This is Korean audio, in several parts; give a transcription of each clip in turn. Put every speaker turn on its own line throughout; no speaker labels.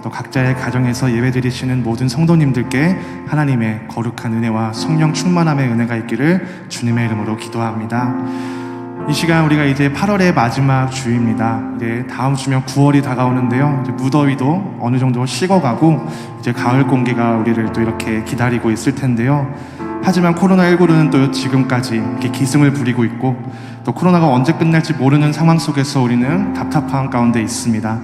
또 각자의 가정에서 예배드리시는 모든 성도님들께 하나님의 거룩한 은혜와 성령 충만함의 은혜가 있기를 주님의 이름으로 기도합니다. 이 시간 우리가 이제 8월의 마지막 주입니다. 이제 다음 주면 9월이 다가오는데요. 이제 무더위도 어느 정도 식어가고 이제 가을 공기가 우리를 또 이렇게 기다리고 있을 텐데요. 하지만 코로나19는 또 지금까지 이렇게 기승을 부리고 있고 또 코로나가 언제 끝날지 모르는 상황 속에서 우리는 답답한 가운데 있습니다.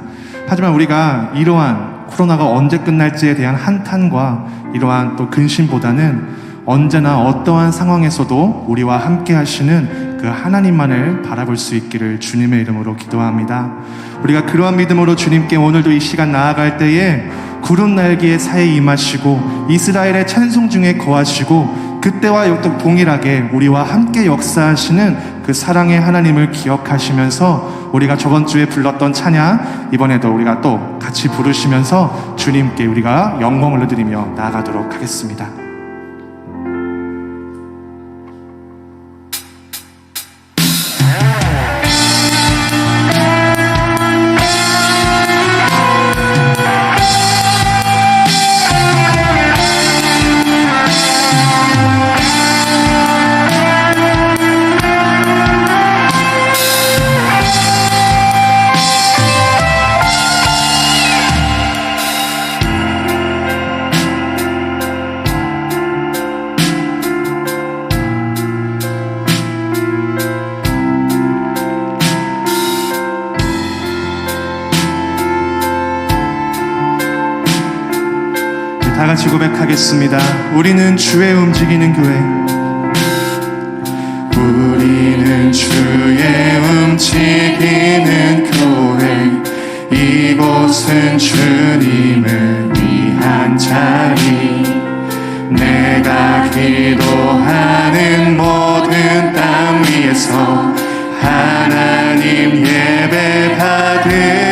하지만 우리가 이러한 코로나가 언제 끝날지에 대한 한탄과 이러한 또 근심보다는 언제나 어떠한 상황에서도 우리와 함께 하시는 그 하나님만을 바라볼 수 있기를 주님의 이름으로 기도합니다. 우리가 그러한 믿음으로 주님께 오늘도 이 시간 나아갈 때에 구름 날개의 사이에 임하시고 이스라엘의 찬송 중에 거하시고 그때와 역도 동일하게 우리와 함께 역사하시는 그 사랑의 하나님을 기억하시면서 우리가 저번 주에 불렀던 찬양 이번에도 우리가 또 같이 부르시면서 주님께 우리가 영광을 올려드리며 나아가도록 하겠습니다. 다 같이 고백하겠습니다. 우리는 주의 움직이는 교회. 우리는 주의 움직이는 교회. 이곳은 주님을 위한 자리. 내가 기도하는 모든 땅 위에서 하나님 예배 받은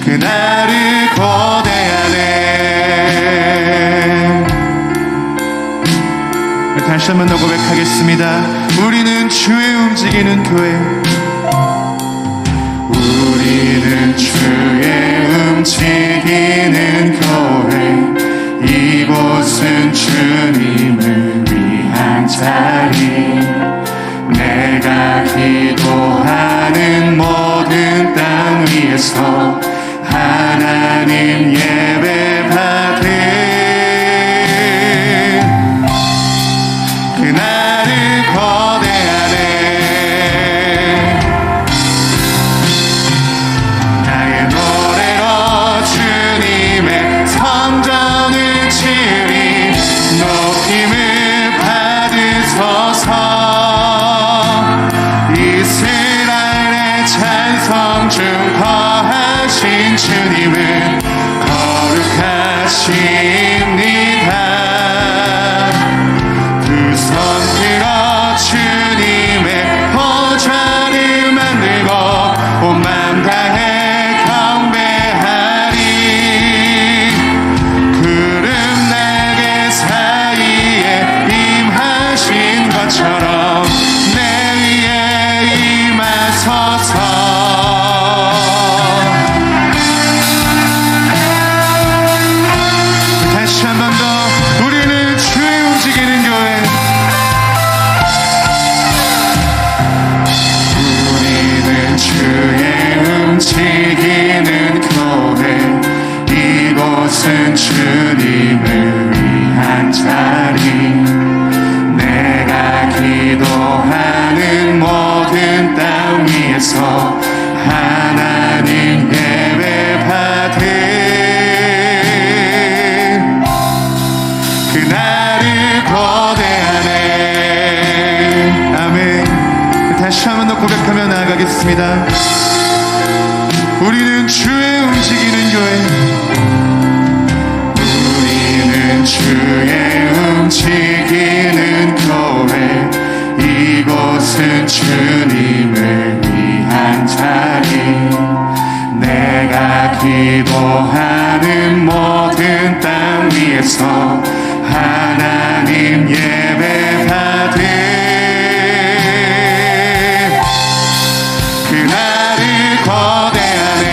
그날을 고대하네. 다시 한번 더 고백하겠습니다. 우리는 주의 움직이는 교회. 우리는 주의 움직이는 교회. 이곳은 주님을 위한 자리. 내가 기도하는 모든 땅 위에서 하나님 예배 받은 그날을 거대하네. 나의 노래로 주님의 성전을 치리. 높임을 받으소서. 이스라엘의 찬송 중 거하신 주님은 거룩하십니다. 두 손 들어 주님의 보좌를 만들고 온 마음 다해 경배하리. 구름 날개 사이에 임하신 것처럼 내 위에 임하소서. 움직이는 교회. 이곳은 주님을 위한 자리. 내가 기도하는 모든 땅 위에서 하나님 예배 받은 그날을 고대하네. 아멘. 다시 한 번 더 고백하며 나아가겠습니다. 우리는 주의 움직이는 교회. 우리는 주의 움직이는 교회. 이곳은 주님을 위한 자리. 내가 기도하는 모든 땅 위에서 하나님 예배 받은 그날을 거대하네.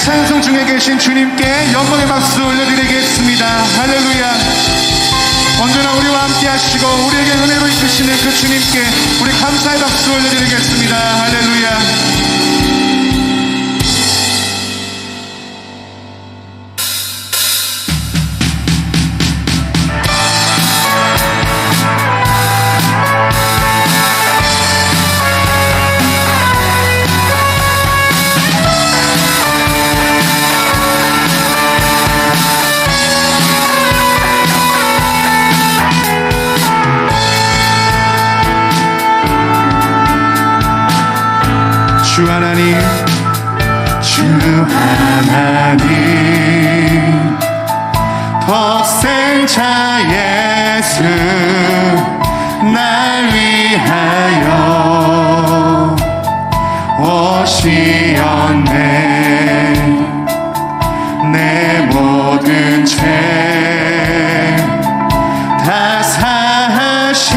찬송 중에 계신 주님께 영광의 박수 올려드리겠습니다. 할렐루야. 언제나 우리와 함께 하시고 우리에게 은혜로 이끄시는 그 주님께 우리 감사의 박수 올려드리겠습니다. 할렐루야. 주 하나님, 주 하나님, 독생자 예수 날 위하여 오시었네. 내 모든 죄 다 사하시고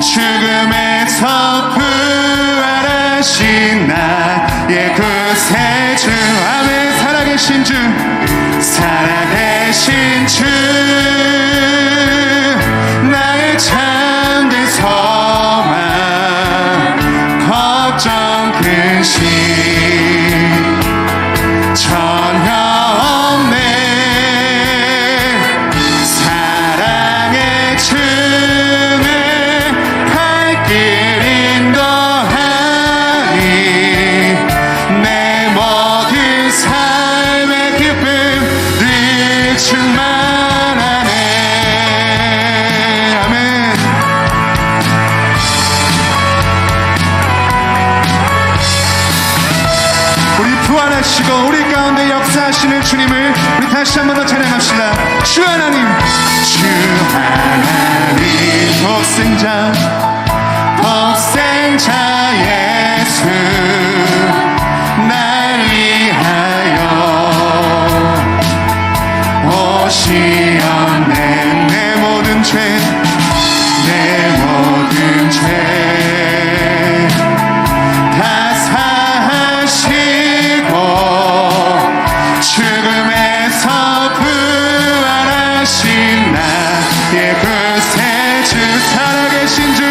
죽음에서 부활하신 나의 구세주. 아멘. 살아계신 주, 살아계신 주, 나의 참된 소망, 걱정 근심 전혀 없네. 사랑의 주는 갈 길 인도하니 내 모든 삶의 기쁨 늘 충만하네. 아멘. 우리 부활하시고 우리 가운데 역사하시는 주님을 우리 다시 한 번 더 찬양합시다. 주 하나님, 주 하나님, 독생자, 독생자 예수 날 위하여 오시었네. 내 모든 죄, 내 모든 죄 다 사하시고 죽음에서 부활하신 나의 구세주. 살아계신 주,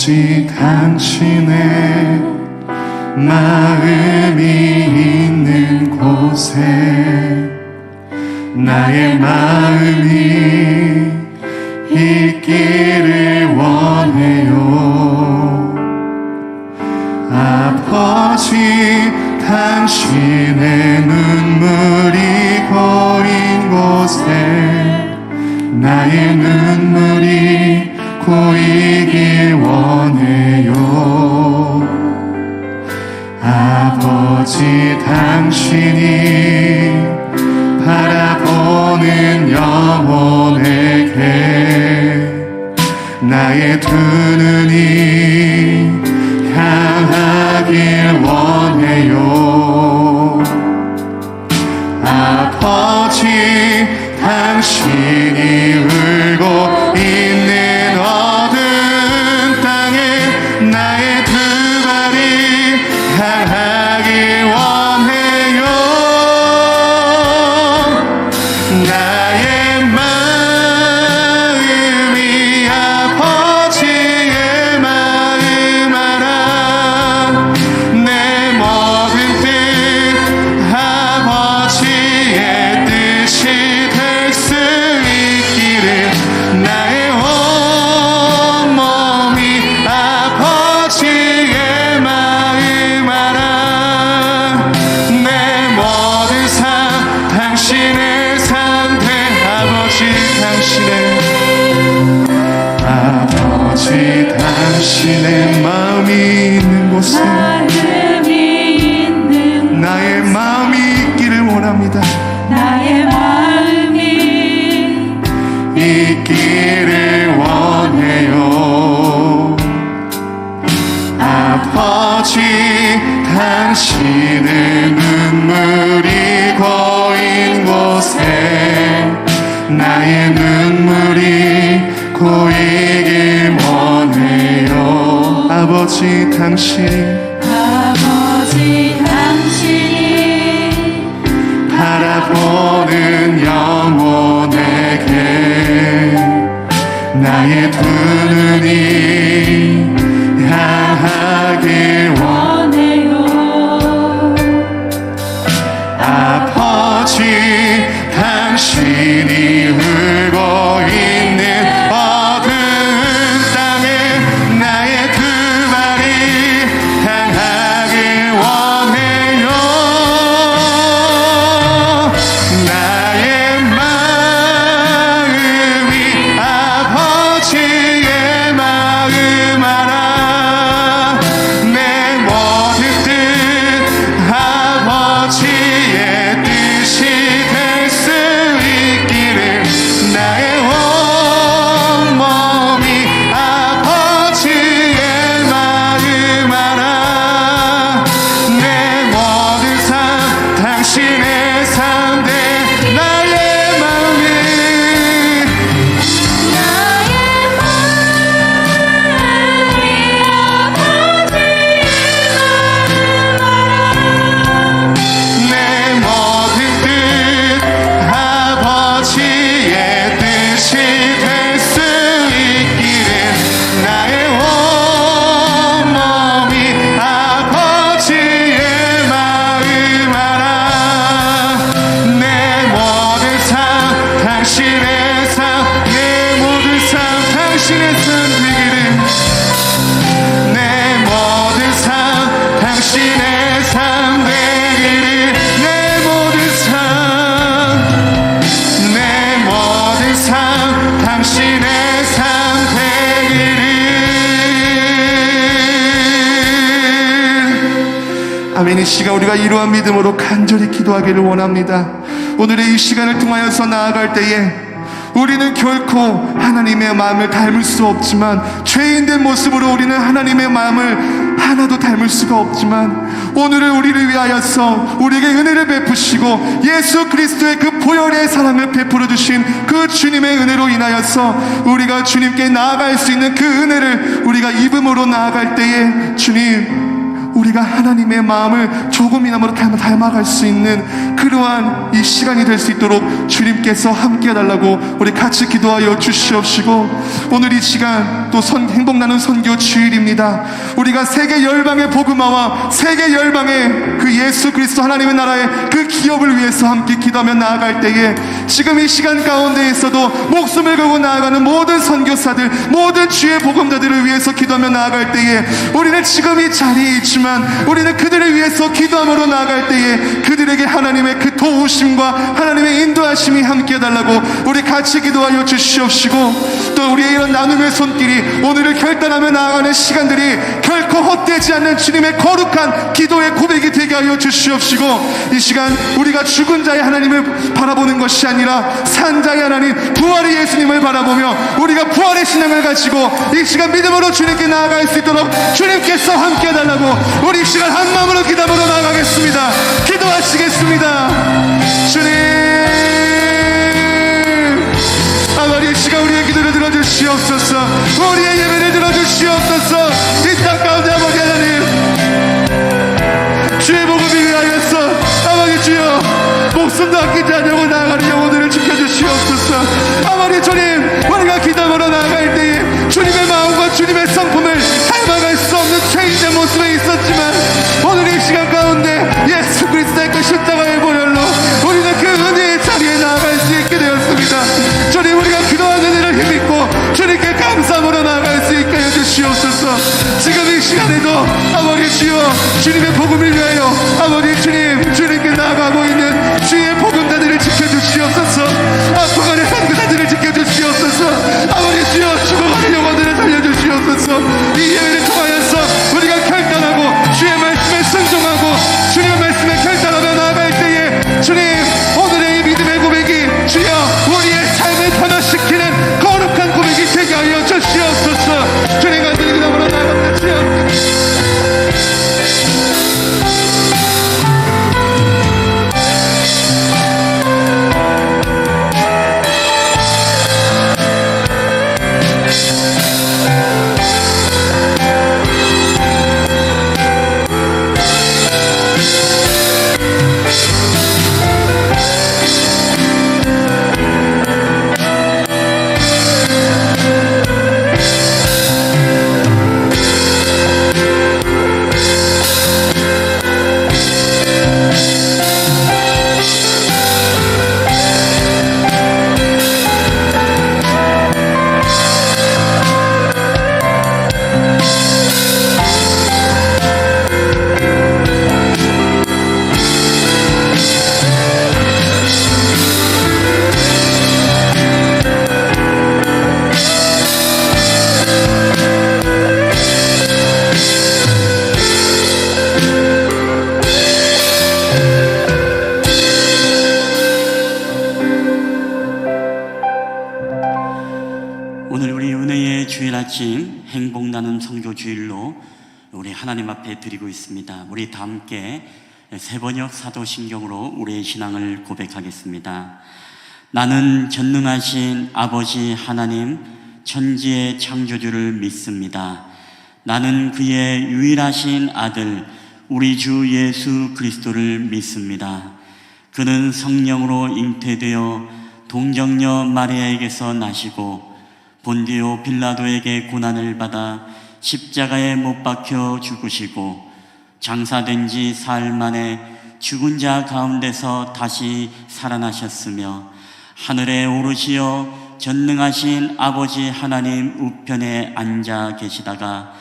아버지 당신의 마음이 있는 곳에 나의 마음이 있기를 원해요. 아버지 당신의 눈물이 고인 곳에 나의 눈물이 고이길 원해요. 아버지 당신이 바라보는 영혼에게 나의 두 눈이 향하길 원해요. 아버지 당신이 울고 있는 어두운 땅에 나의 두 발이 향하길 원해요. 나의 마음이 아버지의 마음 알아. 내 모든 뜻 아버지의 뜻이 될 수 있기를 나의 온몸이 아버지의 마음 알아. 내 모든 삶 당신의 상대 아버지 당신의 마음이 있는 곳에 나의 마음이 있기를 원합니다.
나의 마음이
있기를 원해요. 아버지 당신의 눈물이 고인 곳에 나의 눈물이 고이길 원해요. 아버지 당신이 바라보는 영혼에게 나의 두 눈이 향하길 원해요. 아버지 당신이 울고 있는 어두운 땅에 나의 두 발이 향하길 원해요. 나의 마음이 아버지의 마음 알아. 내 모든 뜻 아버지의 뜻이 될 수 있기를 나의 온몸이 아버지의 마음 알아. 내 모든 삶 당신의 상대 나의 마음이 내 모든 뜻 아버지의 뜻이 될 수 있기를 나의 온몸이 아버지의 마음 알아. 내 모든 삶 당신의 삶 내 모든 삶 당신의 삶 되기를 내 모든 삶 당신의 삶 되기를 내 모든 삶 당신의 삶 되기를. 아멘. 이 시간 우리가 이러한 믿음으로 간절히 기도하기를 원합니다. 오늘의 이 시간을 통하여서 나아갈 때에 우리는 결코 하나님의 마음을 닮을 수 없지만, 죄인된 모습으로 우리는 하나님의 마음을 하나도 닮을 수가 없지만, 오늘은 우리를 위하여서 우리에게 은혜를 베푸시고 예수 그리스도의 그 보혈의 사랑을 베풀어 주신 그 주님의 은혜로 인하여서 우리가 주님께 나아갈 수 있는 그 은혜를 우리가 입음으로 나아갈 때에 주님, 우리가 하나님의 마음을 조금이나마 닮아갈 수 있는 그러한 이 시간이 될 수 있도록 주님께서 함께 해달라고 우리 같이 기도하여 주시옵시고, 오늘 이 시간 또 행복나는 선교 주일입니다. 우리가 세계 열방의 복음화와 세계 열방의 그 예수 그리스도 하나님의 나라의 그 기업을 위해서 함께 기도하며 나아갈 때에, 지금 이 시간 가운데에서도 목숨을 걸고 나아가는 모든 선교사들, 모든 주의 복음자들을 위해서 기도하며 나아갈 때에, 우리는 지금 이 자리에 있지만 우리는 그들을 위해서 기도함으로 나아갈 때에 그들에게 하나님의 그 도우심과 하나님의 인도하심이 함께 해달라고 우리 같이 기도하여 주시옵시고, 또 우리의 이런 나눔의 손길이 오늘을 결단하며 나아가는 시간들이 결코 헛되지 않는 주님의 거룩한 기도의 고백이 되게 하여 주시옵시고, 이 시간 우리가 죽은 자의 하나님을 바라보는 것이 아니라 산 자의 하나님 부활의 예수님을 바라보며 우리가 부활의 신앙을 가지고 이 시간 믿음으로 주님께 나아갈 수 있도록 주님께서 함께 해달라고 우리 이 시간 한 마음으로 기도하러 나아가겠습니다. 기도하시겠습니다. 주님, 아버지, 이 시간 우리의 기도를 들어주시옵소서. 우리의 예배를 들어주시옵소서. 이 땅 가운데 아버지 하나님, 주의 복음을 위하여서 아버지 주여 목숨도 아끼지 않으려고 나아가는 영혼들을 지켜주시옵소서. 아버지 주님, 우리가 기도하러 나아갈 때에 주님의 마음과 주님의 성품을 닮아갈 수 없는 죄인의 모습에 있었지만, 오늘 이 시간 가운데 예수 그리스도의 그 십자가의 보혈로 우리는 그 은혜의 자리에 나아갈 수 있게 되었습니다. 주님, 우리가 기도하는 은혜를 힘입고 주님께 감사함으로 나아갈 수 있게 해주시옵소서. 지금 이 시간에도 아버지 주여 주님의 복음을 위하여 아버지 주님, 주님께 나아가고 있는 주의 복음자들을 지켜주시옵소서. 아프간의 선교사들을 지켜주시옵소서. 아버지 주여 죽어가는 영혼들을 살려주시옵소서. 이 예배를 통하여서 우리가 결단하고 주의 말씀에 순종하고 주님의 말씀에 결단하며 나아갈 때에 주님, 오늘의 이 믿음의 고백이 주여 우리의 삶을 변화시키는 거룩한 고백이 되게 하여 주시옵소서. 주님, 간절히 기도하러 나아갑니다. 주여,
행복나는 성교주일로 우리 하나님 앞에 드리고 있습니다. 우리 다 함께 세번역 사도신경으로 우리의 신앙을 고백하겠습니다. 나는 전능하신 아버지 하나님 천지의 창조주를 믿습니다. 나는 그의 유일하신 아들 우리 주 예수 그리스도를 믿습니다. 그는 성령으로 잉태되어 동정녀 마리아에게서 나시고 본디오 빌라도에게 고난을 받아 십자가에 못 박혀 죽으시고 장사된 지 사흘 만에 죽은 자 가운데서 다시 살아나셨으며 하늘에 오르시어 전능하신 아버지 하나님 우편에 앉아 계시다가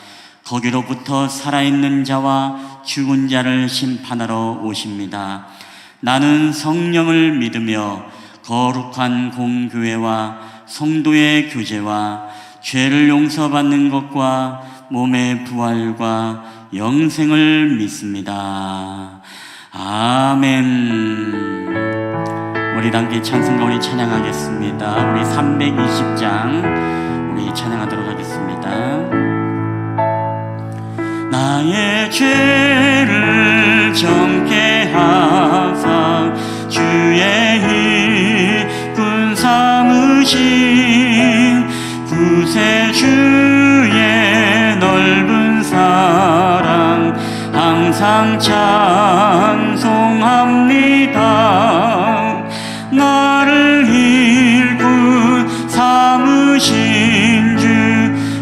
거기로부터 살아있는 자와 죽은 자를 심판하러 오십니다. 나는 성령을 믿으며 거룩한 공교회와 성도의 교제와 죄를 용서받는 것과 몸의 부활과 영생을 믿습니다. 아멘. 우리 함께 찬송가 우리 찬양하겠습니다. 우리 320장 우리 찬양하도록 하겠습니다. 나의 죄를 정케 하사 주의 이끈 삼으신 구세주의 넓은 사랑 항상 찬송합니다. 나를 일꾼 삼으신 주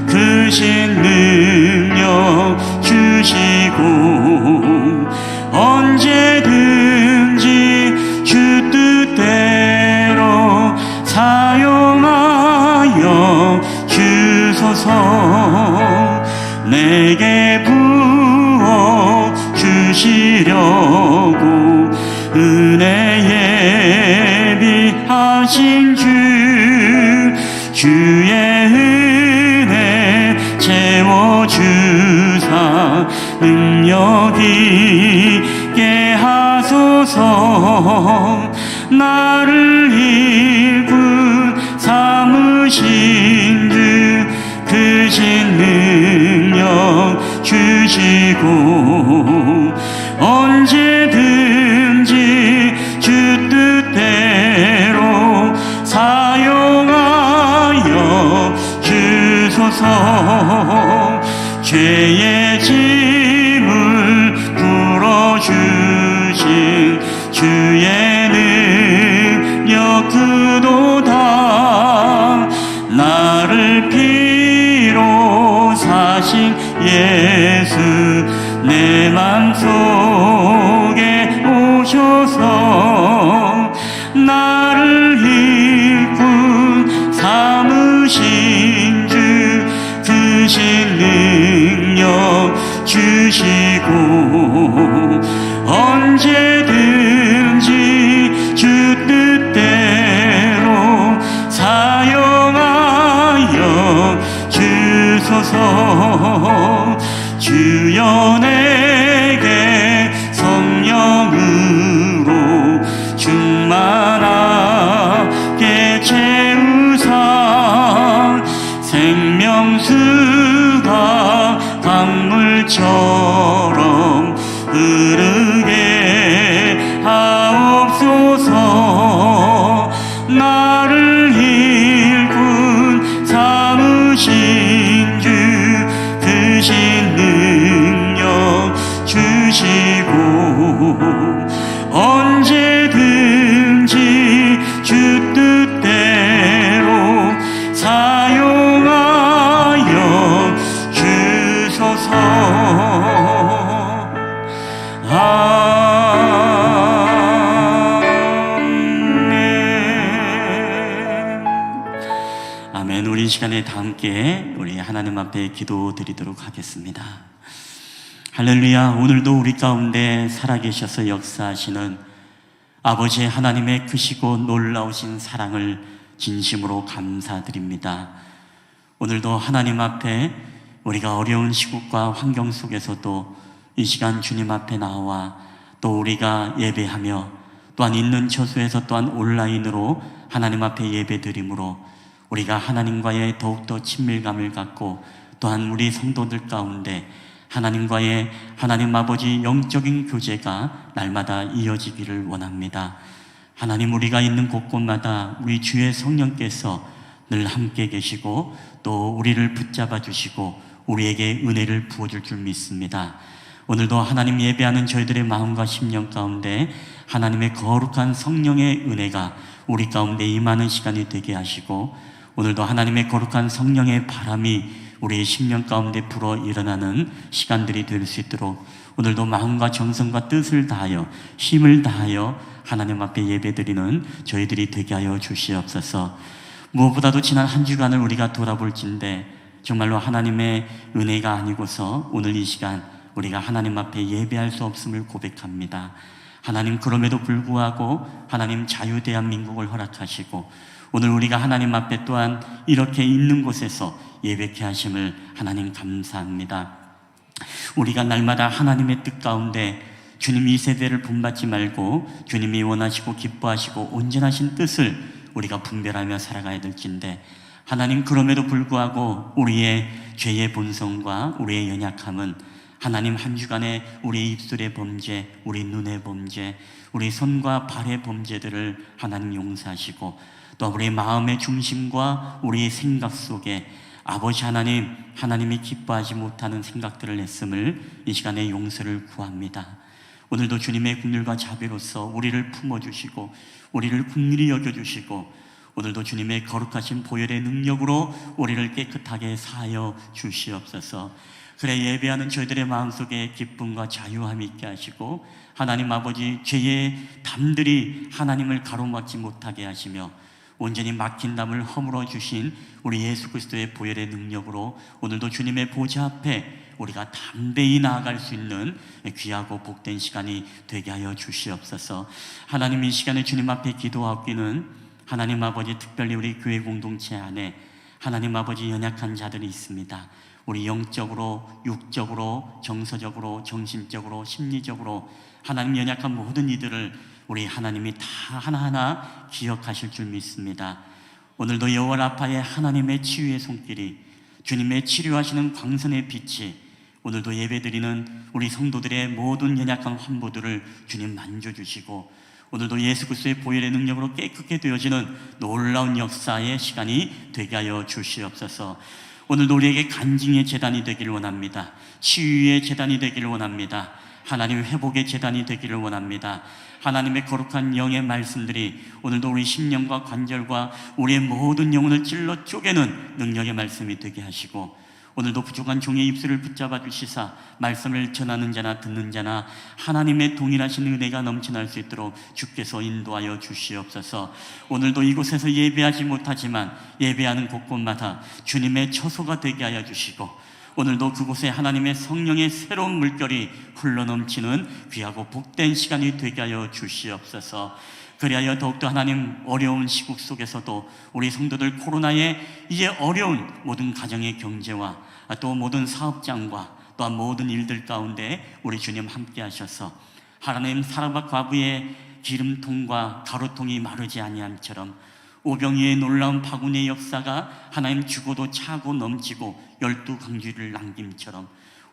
크신 능력 주시고 언제든지 주 뜻대로 사용하여 주소서. 내게 부어 주시려고 은혜 예비하신 주의 은혜 채워주사 능력 있게 하소서. 나를 일꾼 삼으신 주 크신 능력 주시고 언제든지 주 뜻대로 사용하여 주소서. 죄의 짐을 풀어주신 주의 능력 그도다. 나를 피로 사신 예수 내 맘속에 오셔서 나를 일꾼 삼으신 주 크신 능력 주시고 언제든지 주 뜻대로 사용하여 주소서. 주여 내게 성령으로 충만하게 채우사 생명수가 강물처럼 흐르게 하옵소서. 나를 일꾼 삼으신 주 크신 능력 주시고 언제든지 주 뜻대로 사용하여 주소서. 아멘. 우리 이 시간에 다 함께 우리 하나님 앞에 기도드리도록 하겠습니다. 할렐루야. 오늘도 우리 가운데 살아계셔서 역사하시는 아버지 하나님의 크시고 놀라우신 사랑을 진심으로 감사드립니다. 오늘도 하나님 앞에 우리가 어려운 시국과 환경 속에서도 이 시간 주님 앞에 나와 또 우리가 예배하며 또한 있는 처소에서 또한 온라인으로 하나님 앞에 예배드림으로 우리가 하나님과의 더욱더 친밀감을 갖고 또한 우리 성도들 가운데 하나님과의 하나님 아버지 영적인 교제가 날마다 이어지기를 원합니다. 하나님, 우리가 있는 곳곳마다 우리 주의 성령께서 늘 함께 계시고 또 우리를 붙잡아 주시고 우리에게 은혜를 부어줄 줄 믿습니다. 오늘도 하나님 예배하는 저희들의 마음과 심령 가운데 하나님의 거룩한 성령의 은혜가 우리 가운데 임하는 시간이 되게 하시고 오늘도 하나님의 거룩한 성령의 바람이 우리의 심령 가운데 불어 일어나는 시간들이 될 수 있도록 오늘도 마음과 정성과 뜻을 다하여 힘을 다하여 하나님 앞에 예배드리는 저희들이 되게 하여 주시옵소서. 무엇보다도 지난 한 주간을 우리가 돌아볼진데 정말로 하나님의 은혜가 아니고서 오늘 이 시간 우리가 하나님 앞에 예배할 수 없음을 고백합니다. 하나님, 그럼에도 불구하고 하나님 자유대한민국을 허락하시고 오늘 우리가 하나님 앞에 또한 이렇게 있는 곳에서 예배케 하심을 하나님 감사합니다. 우리가 날마다 하나님의 뜻 가운데 주님 이 세대를 본받지 말고 주님이 원하시고 기뻐하시고 온전하신 뜻을 우리가 분별하며 살아가야 될진데 하나님, 그럼에도 불구하고 우리의 죄의 본성과 우리의 연약함은 하나님 한 주간에 우리 입술의 범죄, 우리 눈의 범죄, 우리 손과 발의 범죄들을 하나님 용서하시고 또 우리 마음의 중심과 우리 생각 속에 아버지 하나님, 하나님이 기뻐하지 못하는 생각들을 했음을 이 시간에 용서를 구합니다. 오늘도 주님의 긍휼과 자비로서 우리를 품어주시고 우리를 긍휼히 여겨주시고 오늘도 주님의 거룩하신 보혈의 능력으로 우리를 깨끗하게 사하여 주시옵소서. 그래 예배하는 저희들의 마음속에 기쁨과 자유함이 있게 하시고 하나님 아버지 죄의 담들이 하나님을 가로막지 못하게 하시며 온전히 막힌 담을 허물어 주신 우리 예수 그리스도의 보혈의 능력으로 오늘도 주님의 보좌 앞에 우리가 담대히 나아갈 수 있는 귀하고 복된 시간이 되게 하여 주시옵소서. 하나님 이 시간에 주님 앞에 기도하기는 하나님 아버지 특별히 우리 교회 공동체 안에 하나님 아버지 연약한 자들이 있습니다. 우리 영적으로, 육적으로, 정서적으로, 정신적으로, 심리적으로 하나님 연약한 모든 이들을 우리 하나님이 다 하나하나 기억하실 줄 믿습니다. 오늘도 여호와 라파의 하나님의 치유의 손길이 주님의 치료하시는 광선의 빛이 오늘도 예배드리는 우리 성도들의 모든 연약한 환부들을 주님 만져주시고 오늘도 예수 그리스도의 보혈의 능력으로 깨끗게 되어지는 놀라운 역사의 시간이 되게 하여 주시옵소서. 오늘도 우리에게 간증의 제단이 되기를 원합니다. 치유의 제단이 되기를 원합니다. 하나님의 회복의 제단이 되기를 원합니다. 하나님의 거룩한 영의 말씀들이 오늘도 우리 심령과 관절과 우리의 모든 영혼을 찔러 쪼개는 능력의 말씀이 되게 하시고 오늘도 부족한 종의 입술을 붙잡아 주시사 말씀을 전하는 자나 듣는 자나 하나님의 동일하신 은혜가 넘쳐날 수 있도록 주께서 인도하여 주시옵소서. 오늘도 이곳에서 예배하지 못하지만 예배하는 곳곳마다 주님의 처소가 되게 하여 주시고 오늘도 그곳에 하나님의 성령의 새로운 물결이 흘러넘치는 귀하고 복된 시간이 되게 하여 주시옵소서. 그리하여 더욱더 하나님 어려운 시국 속에서도 우리 성도들 코로나의 이제 어려운 모든 가정의 경제와 또 모든 사업장과 또한 모든 일들 가운데 우리 주님 함께 하셔서 하나님 사람과 과부의 기름통과 가루통이 마르지 아니함처럼 오병이의 놀라운 바구니의 역사가 하나님 주고도 차고 넘치고 12강주를 남김처럼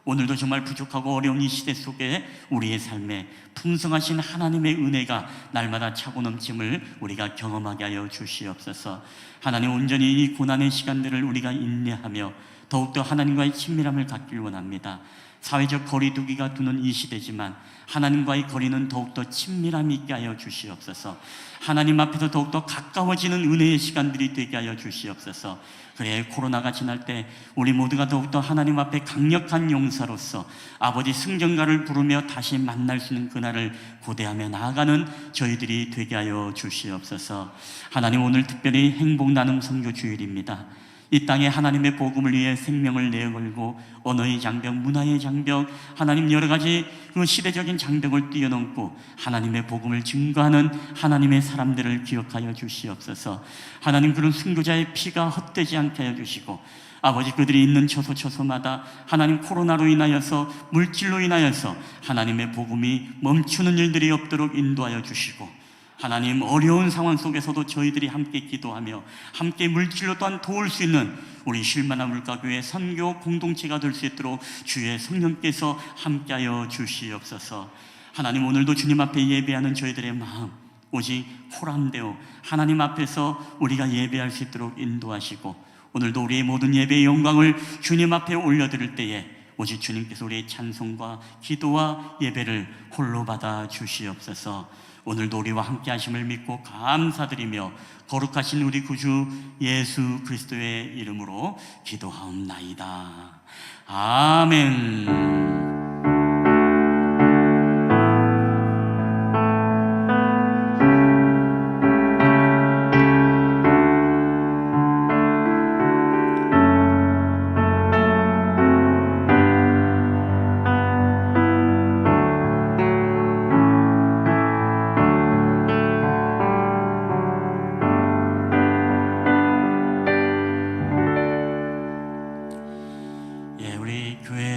오늘도 정말 부족하고 어려운 이 시대 속에 우리의 삶에 풍성하신 하나님의 은혜가 날마다 차고 넘침을 우리가 경험하게 하여 주시옵소서. 하나님 온전히 이 고난의 시간들을 우리가 인내하며 더욱더 하나님과의 친밀함을 갖길 원합니다. 사회적 거리두기가 두는 이 시대지만 하나님과의 거리는 더욱더 친밀함이 있게 하여 주시옵소서. 하나님 앞에서 더욱더 가까워지는 은혜의 시간들이 되게 하여 주시옵소서. 그래 코로나가 지날 때 우리 모두가 더욱더 하나님 앞에 강력한 용사로서 아버지 승전가를 부르며 다시 만날 수 있는 그날을 고대하며 나아가는 저희들이 되게 하여 주시옵소서. 하나님 오늘 특별히 행복 나눔 선교 주일입니다. 이 땅에 하나님의 복음을 위해 생명을 내걸고 언어의 장벽, 문화의 장벽, 하나님 여러 가지 그 시대적인 장벽을 뛰어넘고 하나님의 복음을 증거하는 하나님의 사람들을 기억하여 주시옵소서. 하나님 그런 순교자의 피가 헛되지 않게 하여 주시고 아버지 그들이 있는 처소처소마다 하나님 코로나로 인하여서 물질로 인하여서 하나님의 복음이 멈추는 일들이 없도록 인도하여 주시고 하나님 어려운 상황 속에서도 저희들이 함께 기도하며 함께 물질로 또한 도울 수 있는 우리 쉴만한 물가교회 선교 공동체가 될 수 있도록 주의 성령께서 함께하여 주시옵소서. 하나님 오늘도 주님 앞에 예배하는 저희들의 마음 오직 호람되어 하나님 앞에서 우리가 예배할 수 있도록 인도하시고 오늘도 우리의 모든 예배의 영광을 주님 앞에 올려드릴 때에 오직 주님께서 우리의 찬송과 기도와 예배를 홀로 받아 주시옵소서. 오늘도 우리와 함께 하심을 믿고 감사드리며 거룩하신 우리 구주 예수 그리스도의 이름으로 기도하옵나이다. 아멘.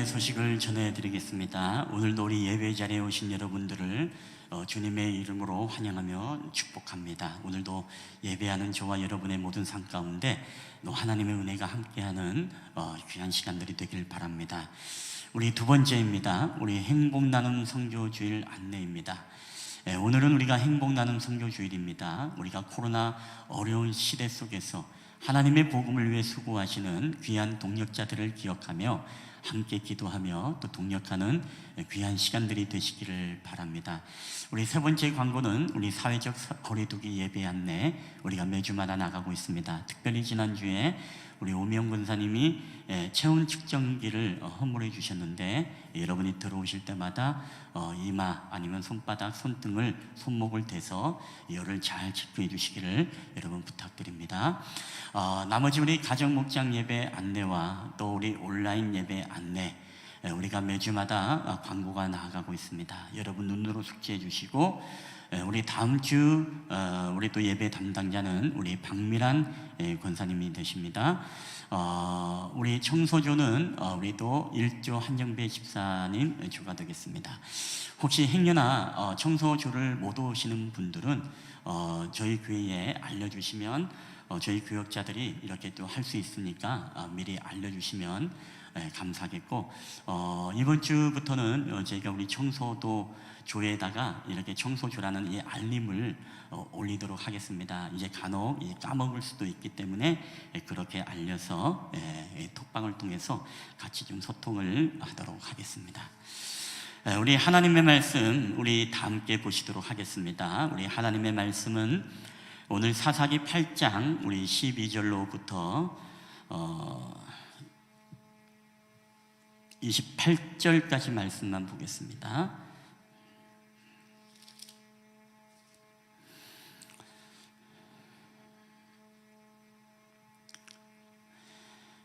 소식을 전해드리겠습니다. 오늘도 우리 예배 자리에 오신 여러분들을 주님의 이름으로 환영하며 축복합니다. 오늘도 예배하는 저와 여러분의 모든 삶 가운데 하나님의 은혜가 함께하는 귀한 시간들이 되길 바랍니다. 우리 두 번째입니다. 우리 행복 나눔 선교 주일 안내입니다. 오늘은 우리가 행복 나눔 선교 주일입니다. 우리가 코로나 어려운 시대 속에서 하나님의 복음을 위해 수고하시는 귀한 동력자들을 기억하며 함께 기도하며 또 동력하는 귀한 시간들이 되시기를 바랍니다. 우리 세 번째 광고는 우리 사회적 거리두기 예배 안내, 우리가 매주마다 나가고 있습니다. 특별히 지난주에 우리 오미영 권사님이 체온 측정기를 헌물해 주셨는데, 여러분이 들어오실 때마다 이마 아니면 손바닥, 손등을, 손목을 대서 열을 잘 체크해 주시기를 여러분 부탁드립니다. 나머지 우리 가정 목장 예배 안내와 또 우리 온라인 예배 안내, 우리가 매주마다 광고가 나아가고 있습니다. 여러분 눈으로 숙지해 주시고, 우리 다음 주 우리 또 예배 담당자는 우리 박미란 권사님이 되십니다. 우리 청소조는 우리 또 일조 한정배 집사님 주가 되겠습니다. 혹시 행여나 청소조를 못 오시는 분들은 저희 교회에 알려주시면 저희 교역자들이 이렇게 또 할 수 있으니까 미리 알려주시면 감사하겠고, 이번 주부터는 저희가 우리 청소도 조에다가 이렇게 청소조라는 이 알림을 올리도록 하겠습니다. 이제 간혹 까먹을 수도 있기 때문에 그렇게 알려서 톡방을 통해서 같이 좀 소통을 하도록 하겠습니다. 우리 하나님의 말씀 우리 다 함께 보시도록 하겠습니다. 우리 하나님의 말씀은 오늘 사사기 8장 우리 12절로부터 28절까지 말씀만 보겠습니다.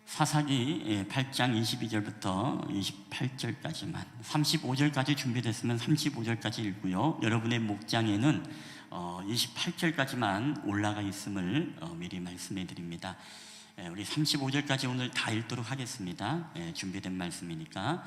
사사기 8장 22절부터 28절까지만, 35절까지 준비됐으면 35절까지 읽고요. 여러분의 목장에는 28절까지만 올라가 있음을 미리 말씀해 드립니다. 우리 35절까지 오늘 다 읽도록 하겠습니다. 준비된 말씀이니까.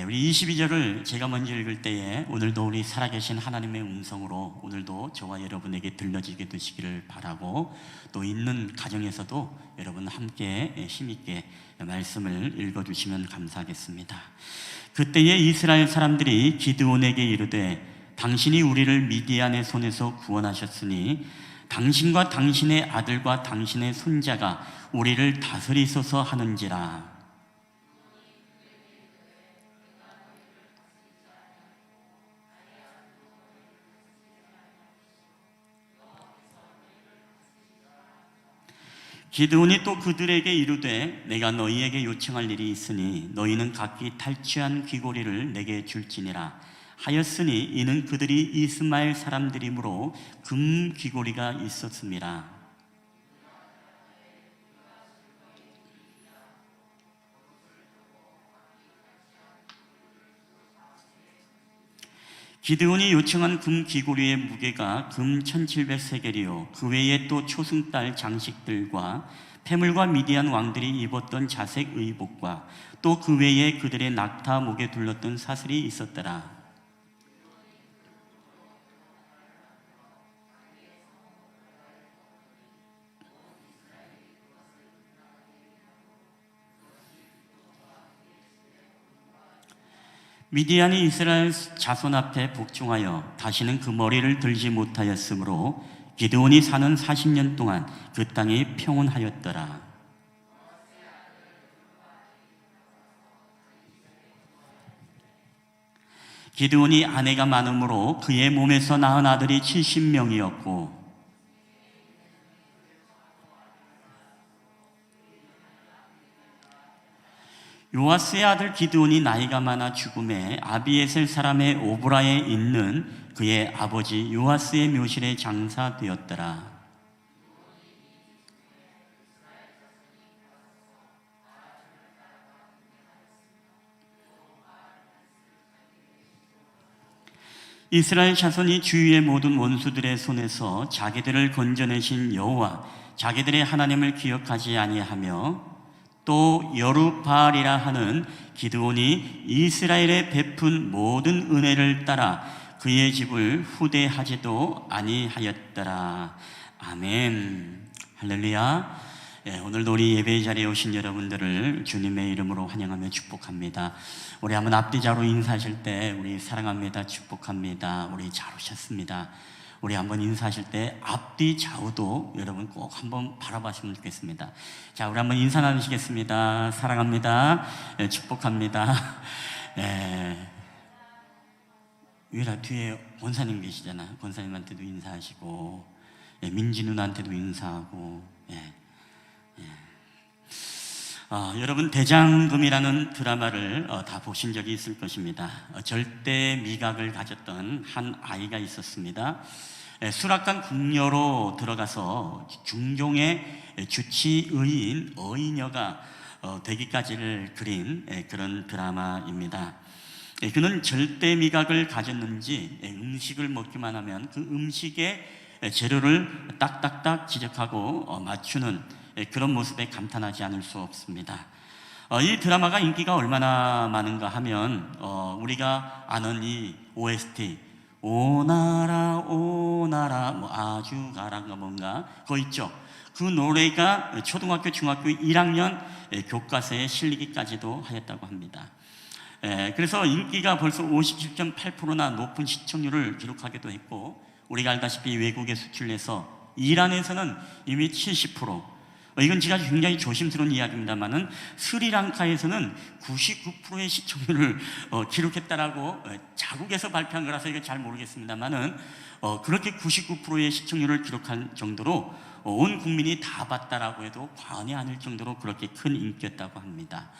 우리 22절을 제가 먼저 읽을 때에 오늘도 우리 살아계신 하나님의 음성으로 오늘도 저와 여러분에게 들려지게 되시기를 바라고, 또 있는 가정에서도 여러분 함께 힘있게 말씀을 읽어주시면 감사하겠습니다. 그때에 이스라엘 사람들이 기드온에게 이르되, 당신이 우리를 미디안의 손에서 구원하셨으니 당신과 당신의 아들과 당신의 손자가 우리를 다스리소서 하는지라. 기드온이 또 그들에게 이르되, 내가 너희에게 요청할 일이 있으니 너희는 각기 탈취한 귀고리를 내게 줄지니라 하였으니, 이는 그들이 이스마엘 사람들이므로 금 귀고리가 있었음이라. 기드온이 요청한 금 귀고리의 무게가 금 1700세겔이요 그 외에 또 초승달 장식들과 패물과 미디안 왕들이 입었던 자색 의복과 또 그 외에 그들의 낙타 목에 둘렀던 사슬이 있었더라. 미디안이 이스라엘 자손 앞에 복종하여 다시는 그 머리를 들지 못하였으므로 기드온이 사는 40년 동안 그 땅이 평온하였더라. 기드온이 아내가 많으므로 그의 몸에서 낳은 아들이 70명이었고 요아스의 아들 기드온이 나이가 많아 죽음에 아비에셀 사람의 오브라에 있는 그의 아버지 요아스의 묘실에 장사되었더라. 이스라엘 자손이 주위의 모든 원수들의 손에서 자기들을 건져내신 여호와 자기들의 하나님을 기억하지 아니하며, 또 여루바알이라 하는 기드온이 이스라엘에 베푼 모든 은혜를 따라 그의 집을 후대하지도 아니하였더라. 아멘. 할렐루야. 오늘도 우리 예배 자리에 오신 여러분들을 주님의 이름으로 환영하며 축복합니다. 우리 한번 앞뒤자로 인사하실 때 우리 사랑합니다, 축복합니다, 우리 잘 오셨습니다, 우리 한번 인사하실 때 앞뒤 좌우도 여러분 꼭 한번 바라봤으면 좋겠습니다. 자, 우리 한번 인사 나누시겠습니다. 사랑합니다. 축복합니다. 위라 뒤에 권사님 계시잖아. 권사님한테도 인사하시고, 민지 누나한테도 인사하고. 여러분 대장금이라는 드라마를 다 보신 적이 있을 것입니다. 절대 미각을 가졌던 한 아이가 있었습니다. 수락관 궁녀로 들어가서 중종의 주치의인 어이녀가 되기까지를 그린 그런 드라마입니다. 그는 절대 미각을 가졌는지 음식을 먹기만 하면 그 음식의 재료를 딱딱딱 지적하고 맞추는 그런 모습에 감탄하지 않을 수 없습니다. 이 드라마가 인기가 얼마나 많은가 하면 우리가 아는 이 OST 오나라 오나라 뭐 아주 가란가 뭔가 그거 있죠. 그 노래가 초등학교 중학교 1학년 교과서에 실리기까지도 하였다고 합니다. 그래서 인기가 벌써 57.8%나 높은 시청률을 기록하기도 했고, 우리가 알다시피 외국에 수출해서 이란에서는 이미 70%, 이건 제가 굉장히 조심스러운 이야기입니다만은 스리랑카에서는 99%의 시청률을 기록했다라고 자국에서 발표한 거라서 이거 잘 모르겠습니다만은 그렇게 99%의 시청률을 기록한 정도로 온 국민이 다 봤다라고 해도 과언이 아닐 정도로 그렇게 큰 인기였다고 합니다.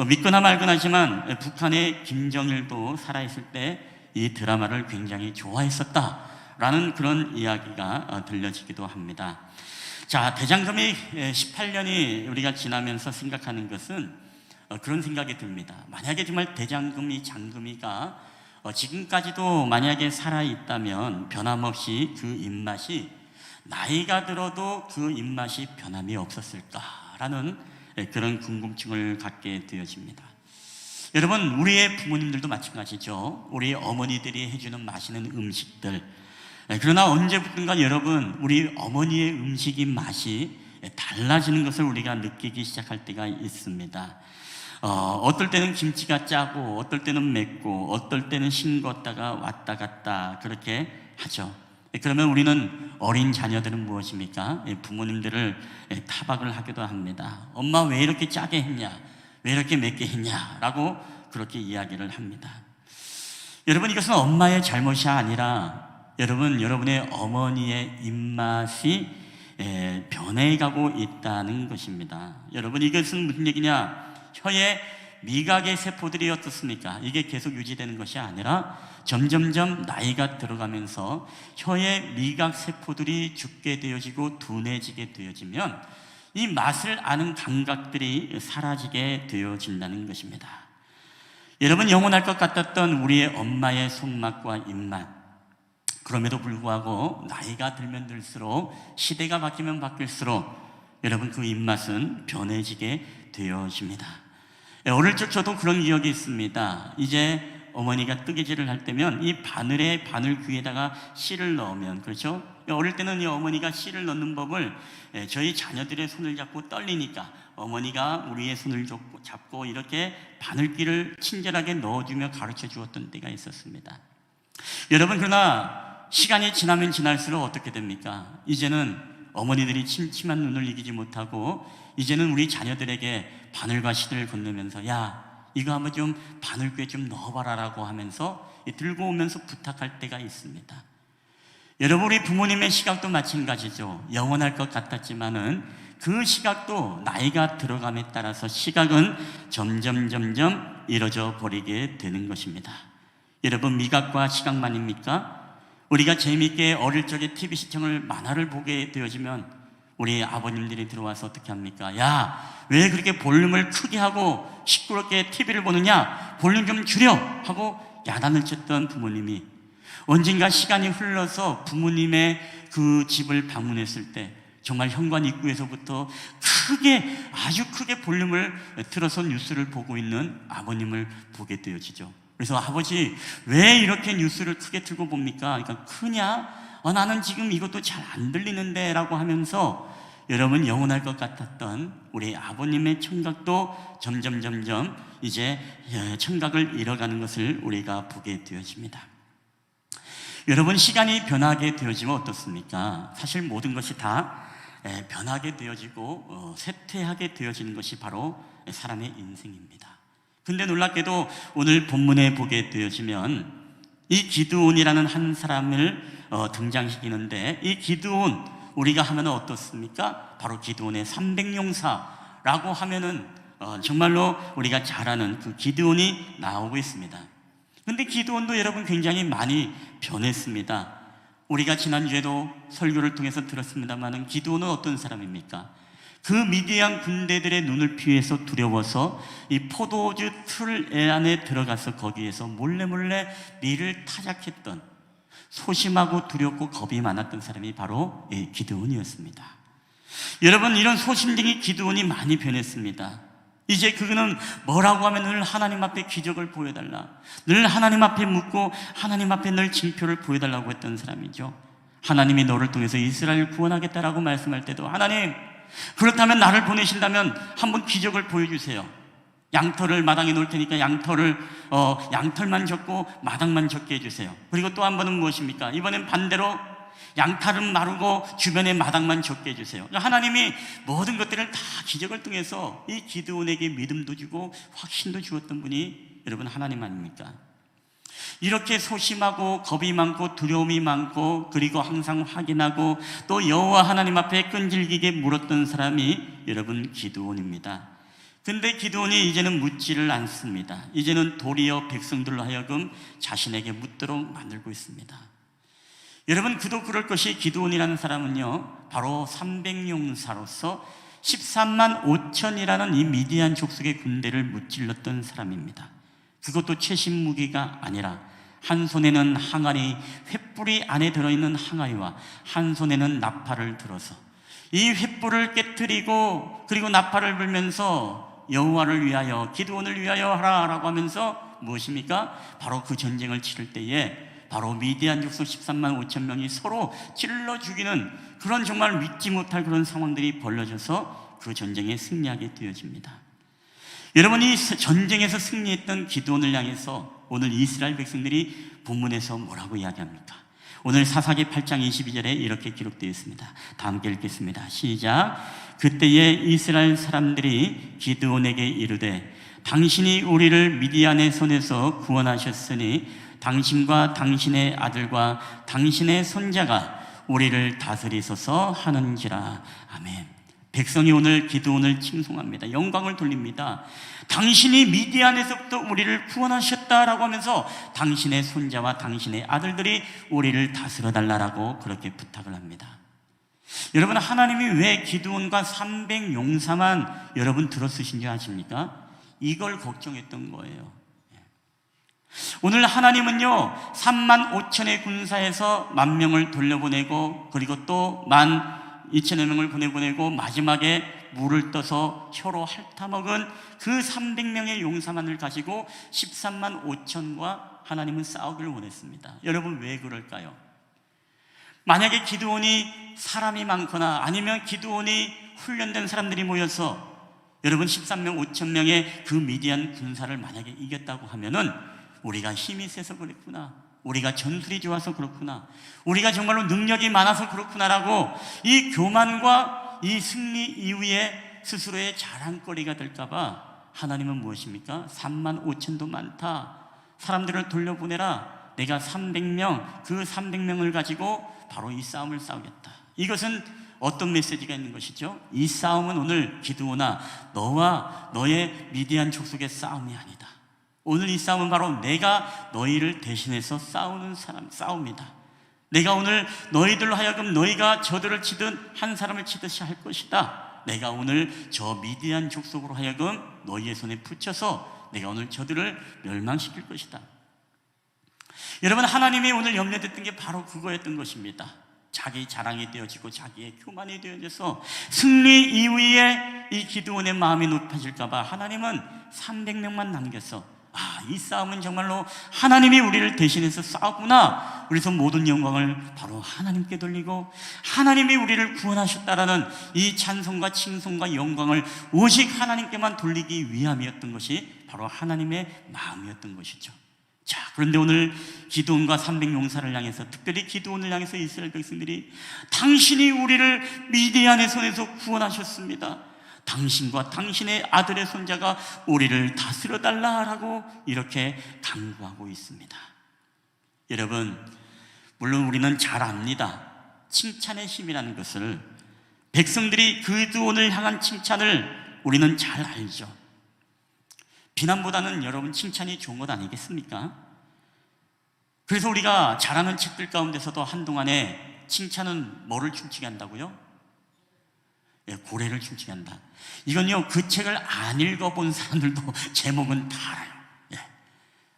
믿거나 말거나 하지만 북한의 김정일도 살아있을 때 이 드라마를 굉장히 좋아했었다라는 그런 이야기가 들려지기도 합니다. 자, 대장금이 18년이 우리가 지나면서 생각하는 것은 그런 생각이 듭니다. 만약에 정말 대장금이 장금이가 지금까지도 만약에 살아있다면 변함없이 그 입맛이 나이가 들어도 그 입맛이 변함이 없었을까라는 그런 궁금증을 갖게 되어집니다. 여러분, 우리의 부모님들도 마찬가지죠. 우리 어머니들이 해주는 맛있는 음식들, 그러나 언제부턴가 여러분 우리 어머니의 음식이 맛이 달라지는 것을 우리가 느끼기 시작할 때가 있습니다. 어떨 때는 김치가 짜고 어떨 때는 맵고 어떨 때는 싱겁다가 왔다 갔다 그렇게 하죠. 그러면 우리는 어린 자녀들은 무엇입니까? 부모님들을 타박을 하기도 합니다. 엄마 왜 이렇게 짜게 했냐? 왜 이렇게 맵게 했냐? 라고 그렇게 이야기를 합니다. 여러분, 이것은 엄마의 잘못이 아니라 여러분의 어머니의 입맛이 변해가고 있다는 것입니다. 여러분, 이것은 무슨 얘기냐? 혀의 미각의 세포들이 어떻습니까? 이게 계속 유지되는 것이 아니라 점점점 나이가 들어가면서 혀의 미각 세포들이 죽게 되어지고 둔해지게 되어지면 이 맛을 아는 감각들이 사라지게 되어진다는 것입니다. 여러분, 영원할 것 같았던 우리의 엄마의 손맛과 입맛, 그럼에도 불구하고 나이가 들면 들수록 시대가 바뀌면 바뀔수록 여러분 그 입맛은 변해지게 되어집니다. 어릴 적 저도 그런 기억이 있습니다. 이제 어머니가 뜨개질을 할 때면 이 바늘에 바늘 귀에다가 실을 넣으면, 그렇죠? 어릴 때는 이 어머니가 실을 넣는 법을 저희 자녀들의 손을 잡고 떨리니까 어머니가 우리의 손을 잡고 이렇게 바늘귀를 친절하게 넣어주며 가르쳐 주었던 때가 있었습니다. 여러분, 그러나 시간이 지나면 지날수록 어떻게 됩니까? 이제는 어머니들이 침침한 눈을 이기지 못하고 이제는 우리 자녀들에게 바늘과 실을 건네면서 야, 이거 한번 좀 바늘귀에 좀 넣어봐라 라고 하면서 들고 오면서 부탁할 때가 있습니다. 여러분, 우리 부모님의 시각도 마찬가지죠. 영원할 것 같았지만은 그 시각도 나이가 들어감에 따라서 시각은 점점 이뤄져 버리게 되는 것입니다. 여러분, 미각과 시각만입니까? 우리가 재미있게 어릴 적에 TV 시청을 만화를 보게 되어지면 우리 아버님들이 들어와서 어떻게 합니까? 야, 왜 그렇게 볼륨을 크게 하고 시끄럽게 TV를 보느냐? 볼륨 좀 줄여! 하고 야단을 쳤던 부모님이 언젠가 시간이 흘러서 부모님의 그 집을 방문했을 때 정말 현관 입구에서부터 크게, 아주 크게 볼륨을 틀어서 뉴스를 보고 있는 아버님을 보게 되어지죠. 그래서 아버지, 왜 이렇게 뉴스를 크게 틀고 봅니까? 그러니까 크냐? 나는 지금 이것도 잘 안 들리는데 라고 하면서 여러분, 영원할 것 같았던 우리 아버님의 청각도 점점 이제 청각을 잃어가는 것을 우리가 보게 되어집니다. 여러분, 시간이 변하게 되어지면 어떻습니까? 사실 모든 것이 다 변하게 되어지고 쇠퇴하게 되어지는 것이 바로 사람의 인생입니다. 근데 놀랍게도 오늘 본문에 보게 되어지면 이 기드온이라는 한 사람을 등장시키는데, 이 기드온, 우리가 하면 어떻습니까? 바로 기드온의 300용사라고 하면은 정말로 우리가 잘 아는 그 기드온이 나오고 있습니다. 근데 기드온도 여러분 굉장히 많이 변했습니다. 우리가 지난주에도 설교를 통해서 들었습니다만, 기드온은 어떤 사람입니까? 그 미디안 군대들의 눈을 피해서 두려워서 이 포도주 틀 안에 들어가서 거기에서 몰래 밀을 타작했던, 소심하고 두렵고 겁이 많았던 사람이 바로 기드온이었습니다. 여러분, 이런 소심쟁이 기드온이 많이 변했습니다. 이제 그는 뭐라고 하면 늘 하나님 앞에 기적을 보여달라, 늘 하나님 앞에 묻고 하나님 앞에 늘 징표를 보여달라고 했던 사람이죠. 하나님이 너를 통해서 이스라엘을 구원하겠다라고 말씀할 때도, 하나님, 그렇다면 나를 보내신다면 한번 기적을 보여주세요. 양털을 마당에 놓을 테니까 양털만 젓고 마당만 젓게 해주세요. 그리고 또 한 번은 무엇입니까? 이번엔 반대로 양털은 마르고 주변에 마당만 젓게 해주세요. 하나님이 모든 것들을 다 기적을 통해서 이 기드온에게 믿음도 주고 확신도 주었던 분이 여러분 하나님 아닙니까? 이렇게 소심하고 겁이 많고 두려움이 많고, 그리고 항상 확인하고 또 여호와 하나님 앞에 끈질기게 물었던 사람이 여러분 기드온입니다. 근데 기드온이 이제는 묻지를 않습니다. 이제는 도리어 백성들로 하여금 자신에게 묻도록 만들고 있습니다. 여러분, 그도 그럴 것이, 기드온이라는 사람은요 바로 300용사로서 13만 5천이라는 이 미디안 족속의 군대를 무찔렀던 사람입니다. 그것도 최신 무기가 아니라 한 손에는 항아리, 횃불이 안에 들어있는 항아리와 한 손에는 나팔을 들어서 이 횃불을 깨뜨리고, 그리고 나팔을 불면서 여호와를 위하여, 기드온을 위하여 하라라고 하면서 무엇입니까? 바로 그 전쟁을 치를 때에 바로 미디안 족속 13만 5천 명이 서로 찔러 죽이는 그런 정말 믿지 못할 그런 상황들이 벌어져서 그 전쟁에 승리하게 되어집니다. 여러분, 이 전쟁에서 승리했던 기드온을 향해서 오늘 이스라엘 백성들이 본문에서 뭐라고 이야기합니까? 오늘 사사기 8장 22절에 이렇게 기록되어 있습니다. 다 함께 읽겠습니다. 시작. 그때에 이스라엘 사람들이 기드온에게 이르되, 당신이 우리를 미디안의 손에서 구원하셨으니 당신과 당신의 아들과 당신의 손자가 우리를 다스리소서 하는지라. 아멘. 백성이 오늘 기드온을 칭송합니다. 영광을 돌립니다. 당신이 미디안에서부터 우리를 구원하셨다라고 하면서 당신의 손자와 당신의 아들들이 우리를 다스려달라고 그렇게 부탁을 합니다. 여러분, 하나님이 왜 기드온과 300용사만 여러분 들어쓰신 줄 아십니까? 이걸 걱정했던 거예요. 오늘 하나님은요 3만 5천의 군사에서 10,000명을 돌려보내고, 그리고 또 12,000명을 보내보내고 마지막에 물을 떠서 혀로 핥아먹은 그 300명의 용사만을 가지고 13만 5천과 하나님은 싸우기를 원했습니다. 여러분, 왜 그럴까요? 만약에 기드온이 사람이 많거나 아니면 기드온이 훈련된 사람들이 모여서 여러분 13명 5천 명의 그 미디안 군사를 만약에 이겼다고 하면은, 우리가 힘이 세서 그랬구나, 우리가 전술이 좋아서 그렇구나, 우리가 정말로 능력이 많아서 그렇구나라고 이 교만과 이 승리 이후에 스스로의 자랑거리가 될까봐 하나님은 무엇입니까? 3만 5천도 많다, 사람들을 돌려보내라, 내가 300명, 그 300명을 가지고 바로 이 싸움을 싸우겠다. 이것은 어떤 메시지가 있는 것이죠? 이 싸움은 오늘 기드온아, 너와 너의 미디안 족속의 싸움이 아니다. 오늘 이 싸움은 바로 내가 너희를 대신해서 싸우는 싸움이다. 내가 오늘 너희들로 하여금 너희가 저들을 치든 한 사람을 치듯이 할 것이다. 내가 오늘 저 미디안 족속으로 하여금 너희의 손에 붙여서 내가 오늘 저들을 멸망시킬 것이다. 여러분, 하나님이 오늘 염려됐던 게 바로 그거였던 것입니다. 자기 자랑이 되어지고 자기의 교만이 되어져서 승리 이후에 이 기드온의 마음이 높아질까봐 하나님은 300명만 남겨서, 이 싸움은 정말로 하나님이 우리를 대신해서 싸우구나, 그래서 모든 영광을 바로 하나님께 돌리고 하나님이 우리를 구원하셨다라는 이 찬송과 칭송과 영광을 오직 하나님께만 돌리기 위함이었던 것이 바로 하나님의 마음이었던 것이죠. 자, 그런데 오늘 기드온과 300용사를 향해서, 특별히 기드온을 향해서 이스라엘 백성들이 당신이 우리를 미디안의 손에서 구원하셨습니다. 당신과 당신의 아들의 손자가 우리를 다스려 달라라고 이렇게 강구하고 있습니다. 여러분, 물론 우리는 잘 압니다. 칭찬의 힘이라는 것을, 백성들이 기드온을 향한 칭찬을 우리는 잘 알죠. 비난보다는 여러분 칭찬이 좋은 것 아니겠습니까? 그래서 우리가 잘 아는 책들 가운데서도 한동안에 칭찬은 뭐를 춤추게 한다고요? 예, 고래를 춤추게 한다. 이건요, 그 책을 안 읽어본 사람들도 제목은 다 알아요. 예,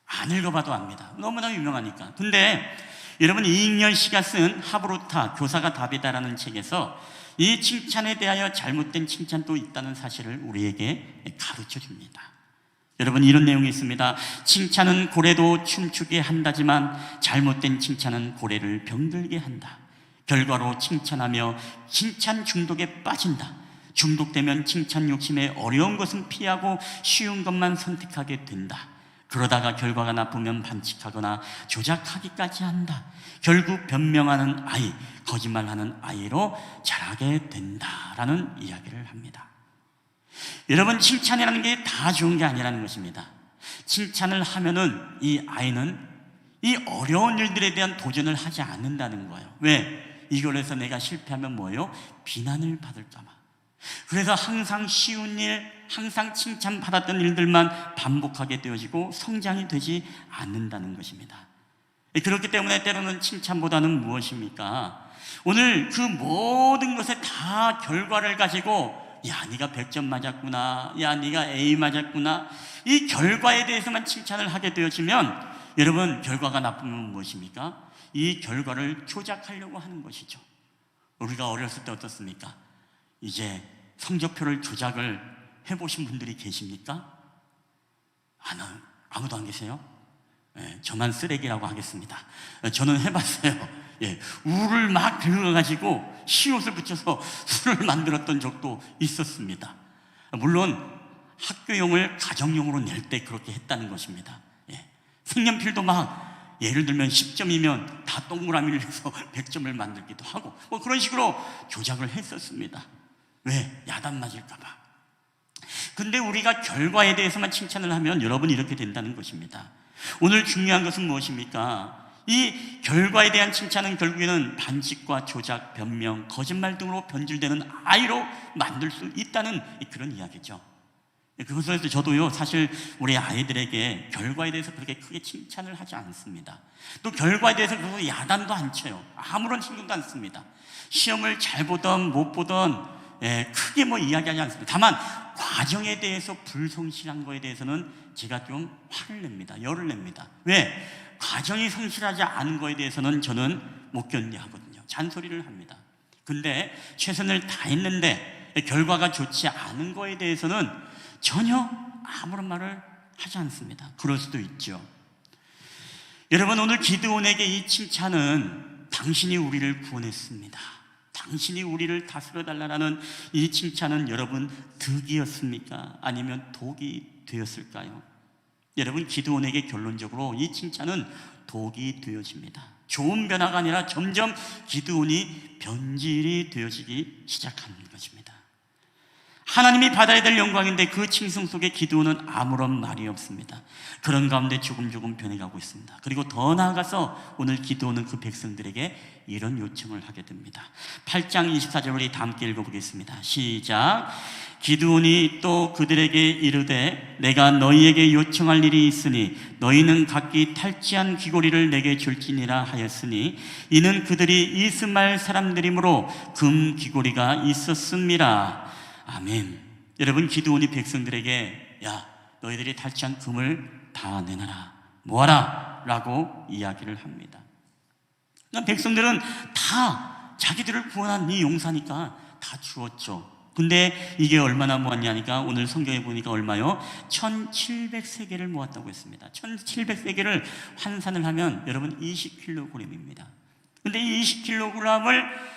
안 읽어봐도 압니다. 너무나 유명하니까. 근데 여러분, 이익열 씨가 쓴 하브루타 교사가 답이다라는 책에서 이 칭찬에 대하여 잘못된 칭찬도 있다는 사실을 우리에게 가르쳐 줍니다. 여러분, 이런 내용이 있습니다. 칭찬은 고래도 춤추게 한다지만 잘못된 칭찬은 고래를 병들게 한다. 결과로 칭찬하며 칭찬 중독에 빠진다. 중독되면 칭찬 욕심에 어려운 것은 피하고 쉬운 것만 선택하게 된다. 그러다가 결과가 나쁘면 반칙하거나 조작하기까지 한다. 결국 변명하는 아이, 거짓말하는 아이로 자라게 된다라는 이야기를 합니다. 여러분, 칭찬이라는 게 다 좋은 게 아니라는 것입니다. 칭찬을 하면은 이 아이는 이 어려운 일들에 대한 도전을 하지 않는다는 거예요. 왜? 이걸 해서 내가 실패하면 뭐예요? 비난을 받을까 봐. 그래서 항상 쉬운 일, 항상 칭찬받았던 일들만 반복하게 되어지고 성장이 되지 않는다는 것입니다. 그렇기 때문에 때로는 칭찬보다는 무엇입니까? 오늘 그 모든 것에 다 결과를 가지고, 야, 네가 100점 맞았구나, 야, 네가 A 맞았구나, 이 결과에 대해서만 칭찬을 하게 되어지면, 여러분, 결과가 나쁘면 무엇입니까? 이 결과를 조작하려고 하는 것이죠. 우리가 어렸을 때 어떻습니까? 이제 성적표를 조작을 해보신 분들이 계십니까? 아무도 안 계세요? 예, 저만 쓰레기라고 하겠습니다. 저는 해봤어요. 예, 우를 막 긁어가지고 시옷을 붙여서 술을 만들었던 적도 있었습니다. 물론 학교용을 가정용으로 낼 때 그렇게 했다는 것입니다. 예, 색연필도 막 예를 들면 10점이면 다 동그라미를 해서 100점을 만들기도 하고 뭐 그런 식으로 조작을 했었습니다. 왜? 야단 맞을까 봐. 근데 우리가 결과에 대해서만 칭찬을 하면 여러분 이렇게 된다는 것입니다. 오늘 중요한 것은 무엇입니까? 이 결과에 대한 칭찬은 결국에는 반칙과 조작, 변명, 거짓말 등으로 변질되는 아이로 만들 수 있다는 그런 이야기죠. 그것에서 저도요, 사실 우리 아이들에게 결과에 대해서 그렇게 크게 칭찬을 하지 않습니다. 또 결과에 대해서 그렇게 야단도 안 쳐요. 아무런 신경도 안 씁니다. 시험을 잘 보던 못 보던 크게 뭐 이야기하지 않습니다. 다만 과정에 대해서 불성실한 거에 대해서는 제가 좀 화를 냅니다. 열을 냅니다. 왜? 과정이 성실하지 않은 거에 대해서는 저는 못 견디하거든요. 잔소리를 합니다. 근데 최선을 다했는데 결과가 좋지 않은 거에 대해서는 전혀 아무런 말을 하지 않습니다. 그럴 수도 있죠. 여러분, 오늘 기드온에게 이 칭찬은 당신이 우리를 구원했습니다, 당신이 우리를 다스려달라는 이 칭찬은 여러분 득이었습니까? 아니면 독이 되었을까요? 여러분, 기드온에게 결론적으로 이 칭찬은 독이 되어집니다. 좋은 변화가 아니라 점점 기드온이 변질이 되어지기 시작하는 것입니다. 하나님이 받아야 될 영광인데 그 칭송 속에 기드온은 아무런 말이 없습니다. 그런 가운데 조금 변해가고 있습니다. 그리고 더 나아가서 오늘 기드온은 그 백성들에게 이런 요청을 하게 됩니다. 8장 24절 우리 다 함께 읽어보겠습니다. 시작. 기드온이 또 그들에게 이르되 내가 너희에게 요청할 일이 있으니 너희는 각기 탈취한 귀고리를 내게 줄지니라 하였으니 이는 그들이 이스마엘 사람들이므로 금 귀고리가 있었습니다. 아멘. 여러분, 기드온이 백성들에게 야, 너희들이 탈취한 금을 다 내놔라, 모아라 라고 이야기를 합니다. 백성들은 다 자기들을 구원한 이 용사니까 다 주었죠. 근데 이게 얼마나 모았냐니까 오늘 성경에 보니까 얼마요? 1700세겔을 모았다고 했습니다. 1700세겔을 환산을 하면 여러분 20kg입니다. 근데 이 20kg을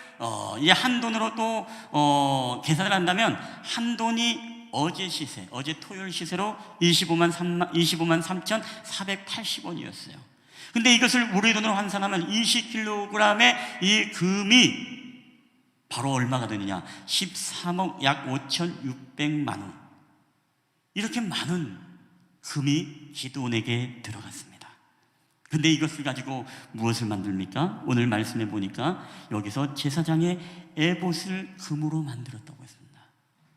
이 한돈으로 또 계산을 한다면 한 돈이 어제 시세, 어제 토요일 시세로 25만 3,480원이었어요. 근데 이것을 우리 돈으로 환산하면 20kg의 이 금이 바로 얼마가 되느냐? 13억 약 5,600만 원. 이렇게 많은 금이 기드온에게 들어갔습니다. 근데 이것을 가지고 무엇을 만듭니까? 오늘 말씀해 보니까 여기서 제사장의 에봇을 금으로 만들었다고 했습니다.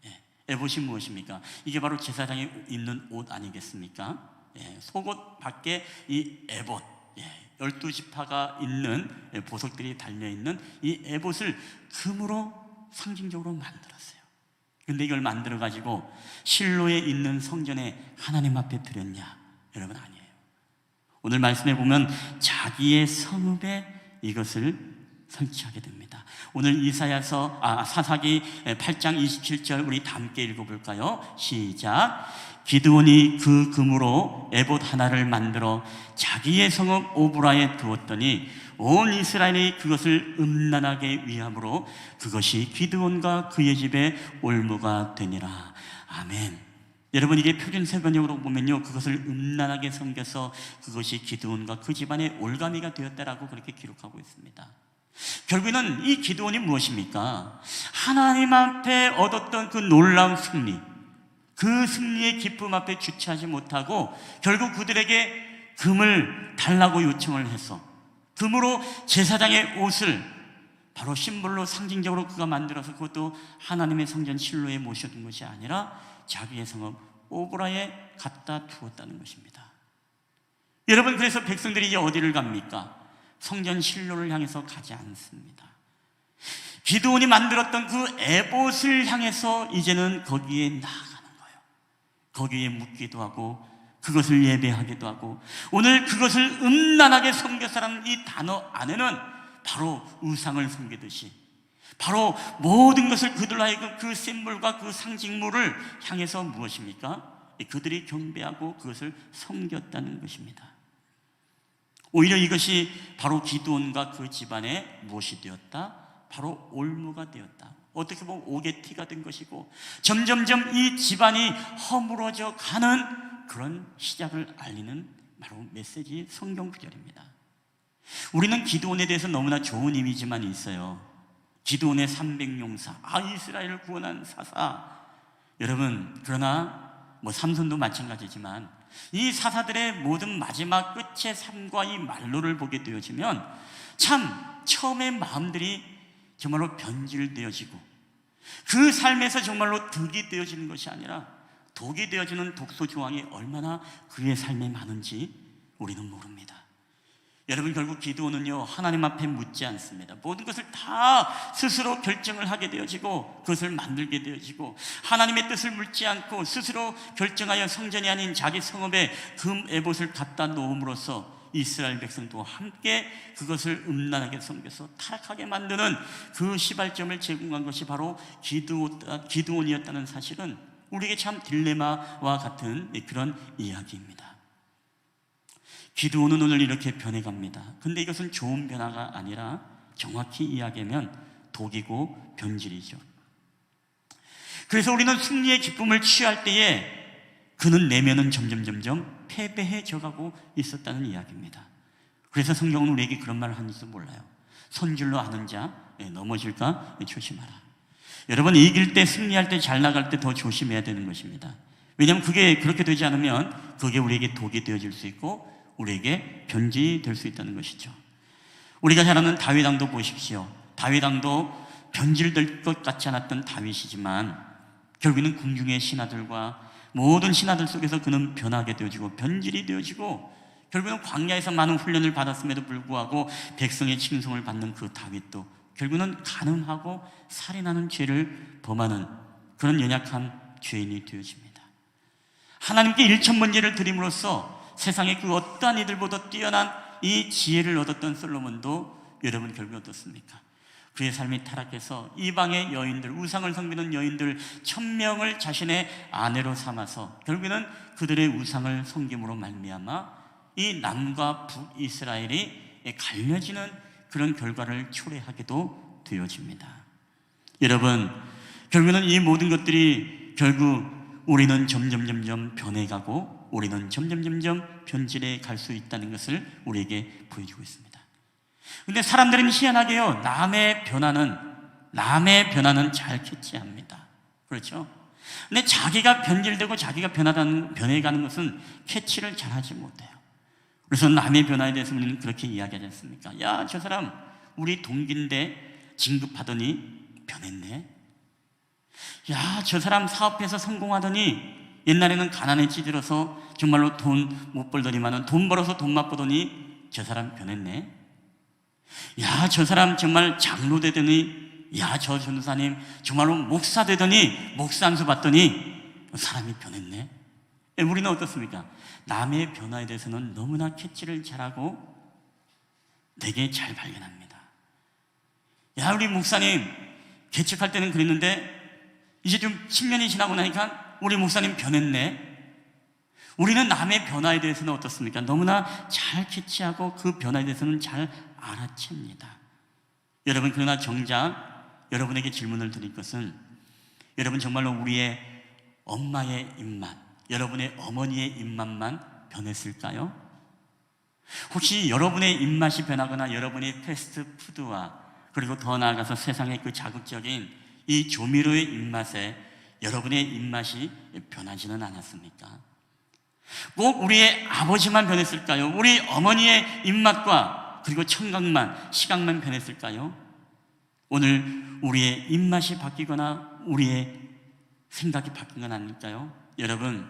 예, 에봇이 무엇입니까? 이게 바로 제사장이 입는 옷 아니겠습니까? 예, 속옷 밖에 이 에봇, 12지파가 있는 보석들이 달려있는 이 에봇을 금으로 상징적으로 만들었어요. 근데 이걸 만들어가지고 실로에 있는 성전에 하나님 앞에 드렸냐? 여러분, 아니에요. 오늘 말씀해 보면 자기의 성읍에 이것을 설치하게 됩니다. 오늘 사사기 8장 27절 우리 다 함께 읽어볼까요? 시작. 기드온이 그 금으로 에봇 하나를 만들어 자기의 성읍 오브라에 두었더니 온 이스라엘이 그것을 음란하게 위함으로 그것이 기드온과 그의 집에 올무가 되니라. 아멘. 여러분, 이게 표준세 번역으로 보면요, 그것을 음란하게 섬겨서 그것이 기드온과 그 집안의 올가미가 되었다라고 그렇게 기록하고 있습니다. 결국에는 이 기드온이 무엇입니까? 하나님 앞에 얻었던 그 놀라운 승리, 그 승리의 기쁨 앞에 주체하지 못하고 결국 그들에게 금을 달라고 요청을 해서 금으로 제사장의 옷을 바로 심볼로 상징적으로 그가 만들어서 그것도 하나님의 성전 실로에 모셔둔 것이 아니라 자기의 성읍 오브라에 갖다 두었다는 것입니다. 여러분, 그래서 백성들이 이제 어디를 갑니까? 성전 실로를 향해서 가지 않습니다. 기드온이 만들었던 그 에봇을 향해서 이제는 거기에 나아가는 거예요. 거기에 묻기도 하고 그것을 예배하기도 하고, 오늘 그것을 음란하게 섬겨서라는 이 단어 안에는 바로 우상을 섬기듯이 바로 모든 것을 그들로 하여금 그 심볼과 그 상징물을 향해서 무엇입니까? 그들이 경배하고 그것을 섬겼다는 것입니다. 오히려 이것이 바로 기드온과 그 집안에 무엇이 되었다? 바로 올무가 되었다. 어떻게 보면 오게티가 된 것이고 점점점 이 집안이 허물어져 가는 그런 시작을 알리는 바로 메시지 성경 구절입니다. 우리는 기드온에 대해서 너무나 좋은 이미지만 있어요. 기드온의 300용사, 이스라엘을 구원한 사사. 여러분, 그러나 삼손도 마찬가지지만 이 사사들의 모든 마지막 끝의 삶과 이 말로를 보게 되어지면 참 처음에 마음들이 정말로 변질되어지고 그 삶에서 정말로 득이 되어지는 것이 아니라 독이 되어지는 독소 조항이 얼마나 그의 삶에 많은지 우리는 모릅니다. 여러분, 결국 기드온은요, 하나님 앞에 묻지 않습니다. 모든 것을 다 스스로 결정을 하게 되어지고 그것을 만들게 되어지고 하나님의 뜻을 묻지 않고 스스로 결정하여 성전이 아닌 자기 성읍에 금 에봇을 갖다 놓음으로써 이스라엘 백성도 함께 그것을 음란하게 섬겨서 타락하게 만드는 그 시발점을 제공한 것이 바로 기드온이었다는 사실은 우리에게 참 딜레마와 같은 그런 이야기입니다. 기드온은 오늘 이렇게 변해갑니다. 근데 이것은 좋은 변화가 아니라 정확히 이야기하면 독이고 변질이죠. 그래서 우리는 승리의 기쁨을 취할 때에 그는 내면은 점점 패배해져 가고 있었다는 이야기입니다. 그래서 성경은 우리에게 그런 말을 하는지도 몰라요. 손줄로 아는 자 넘어질까 조심하라. 여러분, 이길 때, 승리할 때, 잘 나갈 때 더 조심해야 되는 것입니다. 왜냐하면 그게 그렇게 되지 않으면 그게 우리에게 독이 되어질 수 있고 우리에게 변질이 될 수 있다는 것이죠. 우리가 잘 아는 다윗 왕도 보십시오. 다윗 왕도 변질될 것 같지 않았던 다윗이지만 결국에는 궁중의 신하들과 모든 신하들 속에서 그는 변하게 되어지고 변질이 되어지고 결국에는 광야에서 많은 훈련을 받았음에도 불구하고 백성의 칭송을 받는 그 다윗도 결국에는 간음하고 살인하는 죄를 범하는 그런 연약한 죄인이 되어집니다. 하나님께 일천번제를 드림으로써 세상의 그 어떠한 이들보다 뛰어난 이 지혜를 얻었던 솔로몬도 여러분 결국 어떻습니까? 그의 삶이 타락해서 이방의 여인들, 우상을 섬기는 여인들 1000명을 자신의 아내로 삼아서 결국에는 그들의 우상을 섬김으로 말미암아 이 남과 북이스라엘이 갈려지는 그런 결과를 초래하게도 되어집니다. 여러분, 결국에는 이 모든 것들이 결국 우리는 점점 변해가고 우리는 점점 변질해 갈 수 있다는 것을 우리에게 보여주고 있습니다. 근데 사람들은 희한하게요, 남의 변화는 잘 캐치합니다. 그렇죠? 근데 자기가 변질되고 자기가 변해가는 것은 캐치를 잘 하지 못해요. 그래서 남의 변화에 대해서 우리는 그렇게 이야기하지 않습니까? 야, 저 사람 우리 동기인데 진급하더니 변했네. 야, 저 사람 사업해서 성공하더니 옛날에는 가난에 찌들어서 정말로 돈 못 벌더니만은 돈 벌어서 돈 맛보더니 저 사람 변했네. 야, 저 사람 정말 장로 되더니, 야, 저 전도사님 정말로 목사 되더니 목사 안수 받더니 사람이 변했네. 우리는 어떻습니까? 남의 변화에 대해서는 너무나 캐치를 잘하고 되게 잘 발견합니다. 야, 우리 목사님 개척할 때는 그랬는데 이제 좀 10년이 지나고 나니까 우리 목사님 변했네. 우리는 남의 변화에 대해서는 어떻습니까? 너무나 잘 캐치하고 그 변화에 대해서는 잘 알아챕니다. 여러분, 그러나 정작 여러분에게 질문을 드릴 것은, 여러분 정말로 우리의 엄마의 입맛, 여러분의 어머니의 입맛만 변했을까요? 혹시 여러분의 입맛이 변하거나 여러분의 패스트푸드와 그리고 더 나아가서 세상의 그 자극적인 이 조미료의 입맛에 여러분의 입맛이 변하지는 않았습니까? 꼭 우리의 아버지만 변했을까요? 우리 어머니의 입맛과 그리고 청각만, 시각만 변했을까요? 오늘 우리의 입맛이 바뀌거나 우리의 생각이 바뀐 건 아닐까요? 여러분,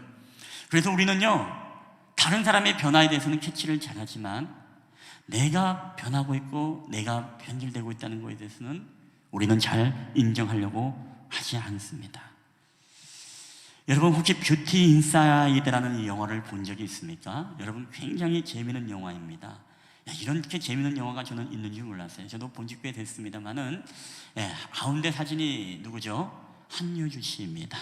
그래서 우리는요, 다른 사람의 변화에 대해서는 캐치를 잘하지만 내가 변하고 있고 내가 변질되고 있다는 것에 대해서는 우리는 잘 인정하려고 하지 않습니다. 여러분, 혹시 뷰티 인사이드라는 이 영화를 본 적이 있습니까? 여러분, 굉장히 재미있는 영화입니다. 야, 이렇게 재미있는 영화가 저는 있는 줄 몰랐어요. 저도 본 지 꽤 됐습니다만은, 가운데 사진이 누구죠? 한효주 씨입니다.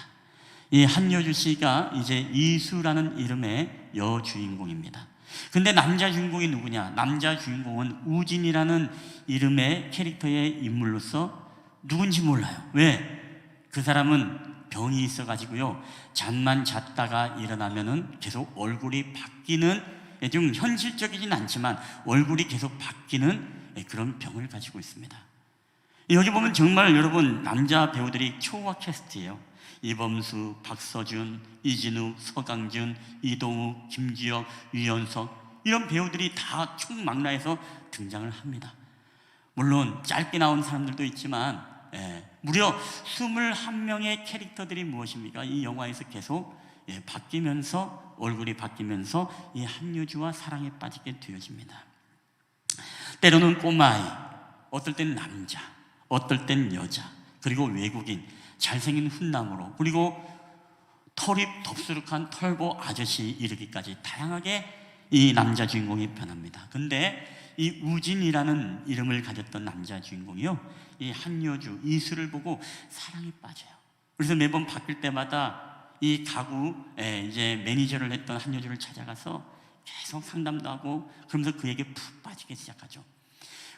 이 한효주 씨가 이제 이수라는 이름의 여주인공입니다. 근데 남자 주인공이 누구냐? 남자 주인공은 우진이라는 이름의 캐릭터의 인물로서 누군지 몰라요. 왜? 그 사람은 병이 있어가지고요, 잠만 잤다가 일어나면은 계속 얼굴이 바뀌는, 좀 현실적이진 않지만 얼굴이 계속 바뀌는 그런 병을 가지고 있습니다. 여기 보면 정말 여러분 남자 배우들이 초호화 캐스트예요. 이범수, 박서준, 이진우, 서강준, 이동욱, 김주혁, 유연석, 이런 배우들이 다 총망라해서 등장을 합니다. 물론 짧게 나온 사람들도 있지만 무려 21명의 캐릭터들이 무엇입니까? 이 영화에서 계속 바뀌면서, 얼굴이 바뀌면서 이 한효주와 사랑에 빠지게 되어집니다. 때로는 꼬마아이, 어떨 땐 남자, 어떨 땐 여자, 그리고 외국인, 잘생긴 훈남으로, 그리고 털이 덥수룩한 털보 아저씨 이르기까지 다양하게 이 남자 주인공이 변합니다. 근데 이 우진이라는 이름을 가졌던 남자 주인공이요, 이 한효주, 이수를 보고 사랑에 빠져요. 그래서 매번 바뀔 때마다 이 가구에 이제 매니저를 했던 한효주를 찾아가서 계속 상담도 하고 그러면서 그에게 푹 빠지기 시작하죠.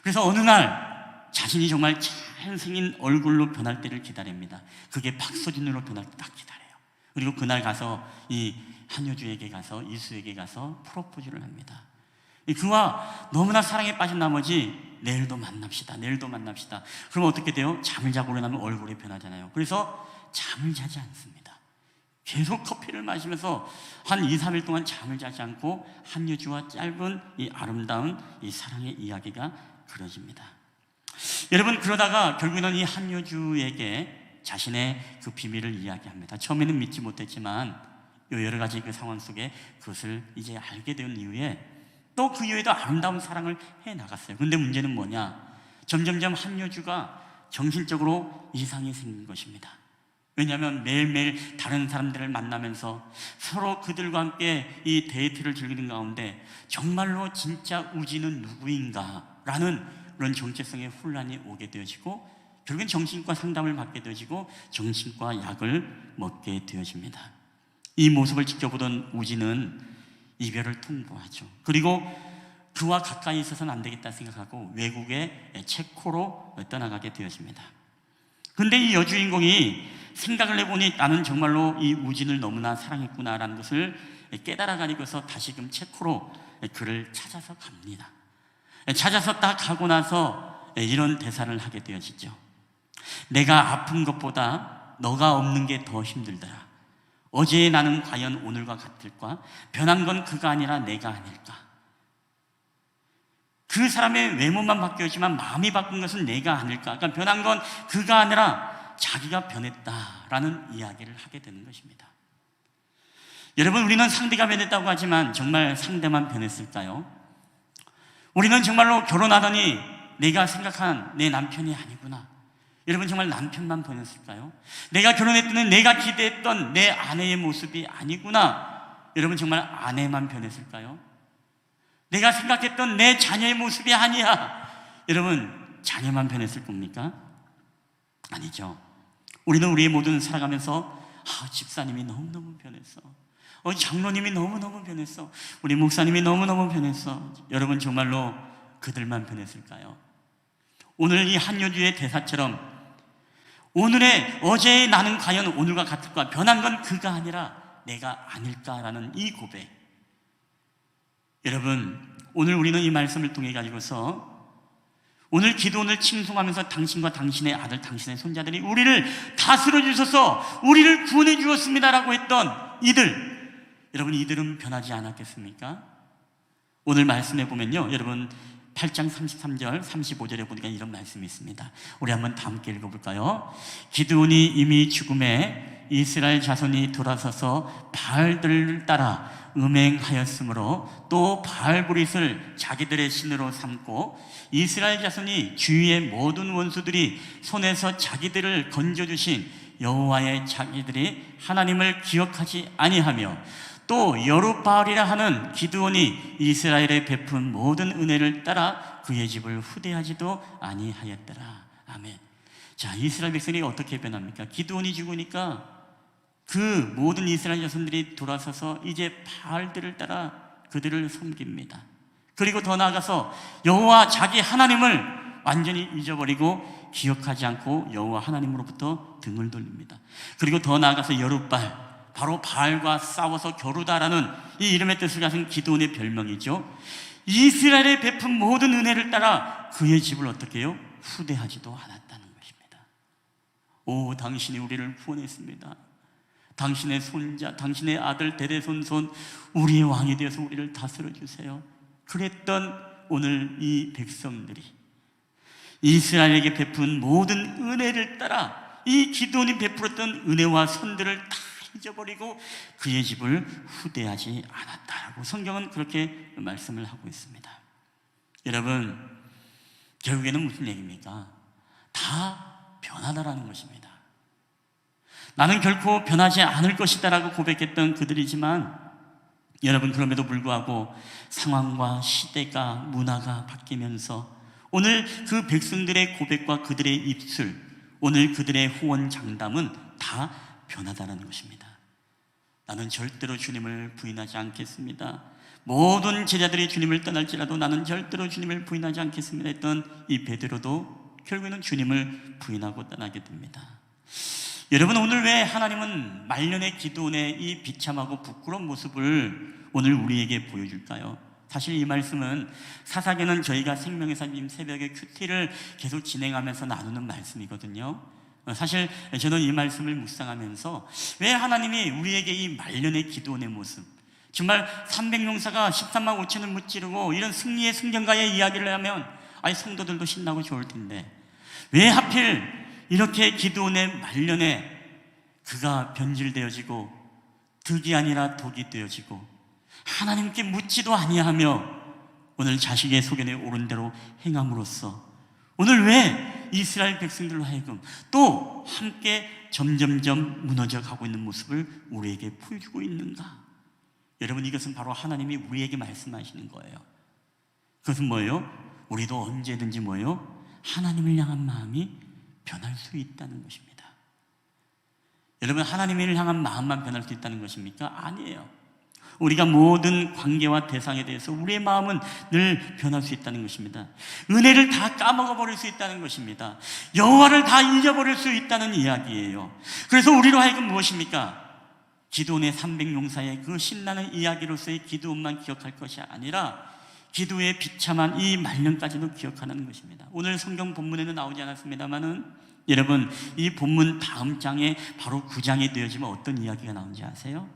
그래서 어느 날 자신이 정말 잘생긴 얼굴로 변할 때를 기다립니다. 그게 박서준으로 변할 때 딱 기다려요. 그리고 그날 가서 이 한효주에게 가서, 이수에게 가서 프로포즈를 합니다. 그와 너무나 사랑에 빠진 나머지 내일도 만납시다, 내일도 만납시다. 그러면 어떻게 돼요? 잠을 자고 일어나면 얼굴이 변하잖아요. 그래서 잠을 자지 않습니다. 계속 커피를 마시면서 한 2, 3일 동안 잠을 자지 않고 한효주와 짧은 이 아름다운 이 사랑의 이야기가 그려집니다. 여러분, 그러다가 결국에는 이 한효주에게 자신의 그 비밀을 이야기합니다. 처음에는 믿지 못했지만 여러 가지 그 상황 속에 그것을 이제 알게 된 이후에 또 그 이후에도 아름다운 사랑을 해나갔어요. 근데 문제는 뭐냐? 점점점 한효주가 정신적으로 이상이 생긴 것입니다. 왜냐하면 매일매일 다른 사람들을 만나면서 서로 그들과 함께 이 데이트를 즐기는 가운데 정말로 진짜 우진은 누구인가? 라는 그런 정체성의 혼란이 오게 되어지고 결국엔 정신과 상담을 받게 되어지고 정신과 약을 먹게 되어집니다. 이 모습을 지켜보던 우진은 이별을 통보하죠. 그리고 그와 가까이 있어서는 안 되겠다 생각하고 외국의 체코로 떠나가게 되어집니다. 근데 이 여주인공이 생각을 해보니 나는 정말로 이 우진을 너무나 사랑했구나라는 것을 깨달아가지고서 다시금 체코로 그를 찾아서 갑니다. 찾아서 딱 가고 나서 이런 대사를 하게 되어지죠. 내가 아픈 것보다 너가 없는 게 더 힘들더라. 어제의 나는 과연 오늘과 같을까? 변한 건 그가 아니라 내가 아닐까? 그 사람의 외모만 바뀌었지만 마음이 바꾼 것은 내가 아닐까? 그러니까 변한 건 그가 아니라 자기가 변했다라는 이야기를 하게 되는 것입니다. 여러분, 우리는 상대가 변했다고 하지만 정말 상대만 변했을까요? 우리는 정말로 결혼하더니 내가 생각한 내 남편이 아니구나. 여러분, 정말 남편만 변했을까요? 내가 결혼했더니 내가 기대했던 내 아내의 모습이 아니구나. 여러분, 정말 아내만 변했을까요? 내가 생각했던 내 자녀의 모습이 아니야. 여러분, 자녀만 변했을 겁니까? 아니죠. 우리는 우리의 모든 살아가면서 집사님이 너무너무 변했어. 장로님이 너무너무 변했어. 우리 목사님이 너무너무 변했어. 여러분, 정말로 그들만 변했을까요? 오늘 이 한효주의 대사처럼 어제의 나는 과연 오늘과 같을까? 변한 건 그가 아니라 내가 아닐까라는 이 고백. 여러분, 오늘 우리는 이 말씀을 통해 가지고서 오늘 기도원을 칭송하면서 당신과 당신의 아들, 당신의 손자들이 우리를 다스려 주셔서 우리를 구원해 주었습니다라고 했던 이들, 여러분, 이들은 변하지 않았겠습니까? 오늘 말씀에 보면요, 여러분 8장 33절 35절에 보니까 이런 말씀이 있습니다. 우리 한번 다 함께 읽어볼까요? 기드온이 이미 죽음에 이스라엘 자손이 돌아서서 바알들을 따라 음행하였으므로 또 바알브릿을 자기들의 신으로 삼고 이스라엘 자손이 주위의 모든 원수들이 손에서 자기들을 건져주신 여호와의 자기들이 하나님을 기억하지 아니하며 또 여룻바알이라 하는 기드온이 이스라엘에 베푼 모든 은혜를 따라 그의 집을 후대하지도 아니하였더라. 아멘. 자, 이스라엘 백성이 어떻게 변합니까? 기드온이 죽으니까 그 모든 이스라엘 자손들이 돌아서서 이제 바알들을 따라 그들을 섬깁니다. 그리고 더 나아가서 여호와 자기 하나님을 완전히 잊어버리고 기억하지 않고 여호와 하나님으로부터 등을 돌립니다. 그리고 더 나아가서 여룻바알, 바로 바알과 싸워서 겨루다라는 이 이름의 뜻을 가진 기드온의 별명이죠. 이스라엘에 베푼 모든 은혜를 따라 그의 집을 어떻게 해요? 후대하지도 않았다는 것입니다. 오, 당신이 우리를 구원했습니다. 당신의 손자, 당신의 아들 대대손손 우리의 왕이 되어서 우리를 다스려 주세요. 그랬던 오늘 이 백성들이 이스라엘에게 베푼 모든 은혜를 따라 이 기드온이 베풀었던 은혜와 선들을 다 잊어버리고 그의 집을 후대하지 않았다라고 성경은 그렇게 말씀을 하고 있습니다. 여러분, 결국에는 무슨 얘기입니까? 다 변하다라는 것입니다. 나는 결코 변하지 않을 것이다 라고 고백했던 그들이지만 여러분, 그럼에도 불구하고 상황과 시대가 문화가 바뀌면서 오늘 그 백성들의 고백과 그들의 입술, 오늘 그들의 후원 장담은 다 변하다는 것입니다. 나는 절대로 주님을 부인하지 않겠습니다. 모든 제자들이 주님을 떠날지라도 나는 절대로 주님을 부인하지 않겠습니다 했던 이 베드로도 결국에는 주님을 부인하고 떠나게 됩니다. 여러분, 오늘 왜 하나님은 말년의 기드온의 이 비참하고 부끄러운 모습을 오늘 우리에게 보여줄까요? 사실 이 말씀은 사사기는 저희가 생명의 살림 새벽의 큐티를 계속 진행하면서 나누는 말씀이거든요. 사실 저는 이 말씀을 묵상하면서 왜 하나님이 우리에게 이 말년의 기드온의 모습, 정말 300용사가 13만 5천을 무찌르고 이런 승리의 승전가의 이야기를 하면 성도들도 신나고 좋을 텐데 왜 하필 이렇게 기드온의 말년에 그가 변질되어지고 득이 아니라 독이 되어지고 하나님께 묻지도 아니하며 오늘 자식의 소견에 옳은 대로 행함으로써 오늘 왜 이스라엘 백성들로 하여금 또 함께 점점점 무너져 가고 있는 모습을 우리에게 보여주고 있는가? 여러분, 이것은 바로 하나님이 우리에게 말씀하시는 거예요. 그것은 뭐예요? 우리도 언제든지 뭐예요? 하나님을 향한 마음이 변할 수 있다는 것입니다. 여러분, 하나님을 향한 마음만 변할 수 있다는 것입니까? 아니에요. 우리가 모든 관계와 대상에 대해서 우리의 마음은 늘 변할 수 있다는 것입니다. 은혜를 다 까먹어 버릴 수 있다는 것입니다. 여호와를 다 잊어버릴 수 있다는 이야기예요. 그래서 우리로 하여금 무엇입니까? 기드온의 300용사의 그 신나는 이야기로서의 기드온만 기억할 것이 아니라 기도의 비참한 이 말년까지도 기억하는 것입니다. 오늘 성경 본문에는 나오지 않았습니다만은 여러분, 이 본문 다음 장에 바로 9장이 되어지면 어떤 이야기가 나오는지 아세요?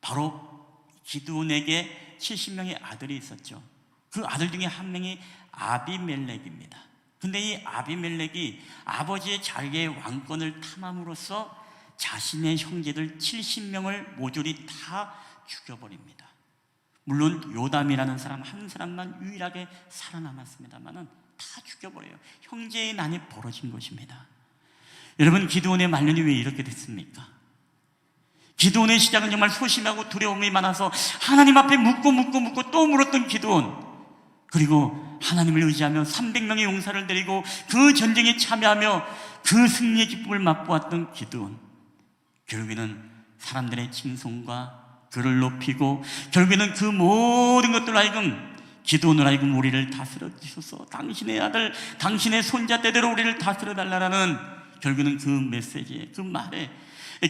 바로 기드온에게 70명의 아들이 있었죠. 그 아들 중에 한 명이 아비멜렉입니다. 근데 이 아비멜렉이 아버지의 자기의 왕권을 탐함으로써 자신의 형제들 70명을 모조리 다 죽여버립니다. 물론 요담이라는 사람 한 사람만 유일하게 살아남았습니다만은 다 죽여버려요. 형제의 난이 벌어진 것입니다. 여러분, 기드온의 말년이 왜 이렇게 됐습니까? 기드온의 시작은 정말 소심하고 두려움이 많아서 하나님 앞에 묻고 또 물었던 기드온, 그리고 하나님을 의지하며 300명의 용사를 데리고 그 전쟁에 참여하며 그 승리의 기쁨을 맛보았던 기드온, 결국에는 사람들의 칭송과 그를 높이고 결국에는 그 모든 것들로 하여금 기드온으로 하여금 우리를 다스려 주셔서 당신의 아들, 당신의 손자 때대로 우리를 다스려 달라라는 결국에는 그 메시지에, 그 말에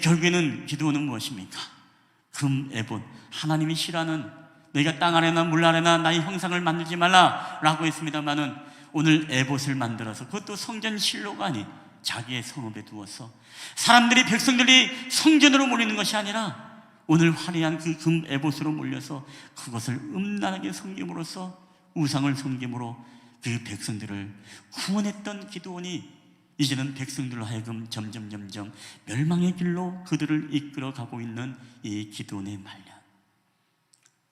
결국에는 기드온은 무엇입니까? 금, 에봇, 하나님이 싫어하는, 너희가 땅 아래나 물 아래나 나의 형상을 만들지 말라라고 했습니다마는 오늘 에봇을 만들어서, 그것도 성전 실로가 아닌 자기의 성읍에 두어서 사람들이, 백성들이 성전으로 몰리는 것이 아니라 오늘 화려한 그 금 에봇으로 몰려서 그것을 음란하게 섬김으로써 우상을 섬김으로 그 백성들을 구원했던 기드온이 이제는 백성들로 하여금 점점 멸망의 길로 그들을 이끌어 가고 있는 이 기드온의 말년.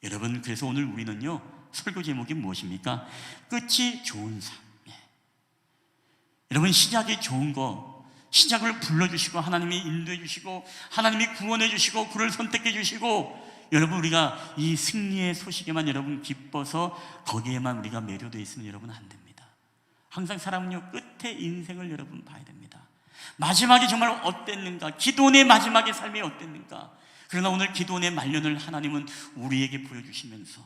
여러분, 그래서 오늘 우리는요, 설교 제목이 무엇입니까? 끝이 좋은 삶. 여러분, 시작이 좋은 거, 시작을 불러주시고 하나님이 인도해 주시고 하나님이 구원해 주시고 그를 선택해 주시고, 여러분, 우리가 이 승리의 소식에만 여러분 기뻐서 거기에만 우리가 매료되어 있으면 여러분 안 됩니다. 항상 사람은요, 끝에 인생을 여러분 봐야 됩니다. 마지막이 정말 어땠는가, 기드온의 마지막의 삶이 어땠는가. 그러나 오늘 기드온의 말년을 하나님은 우리에게 보여주시면서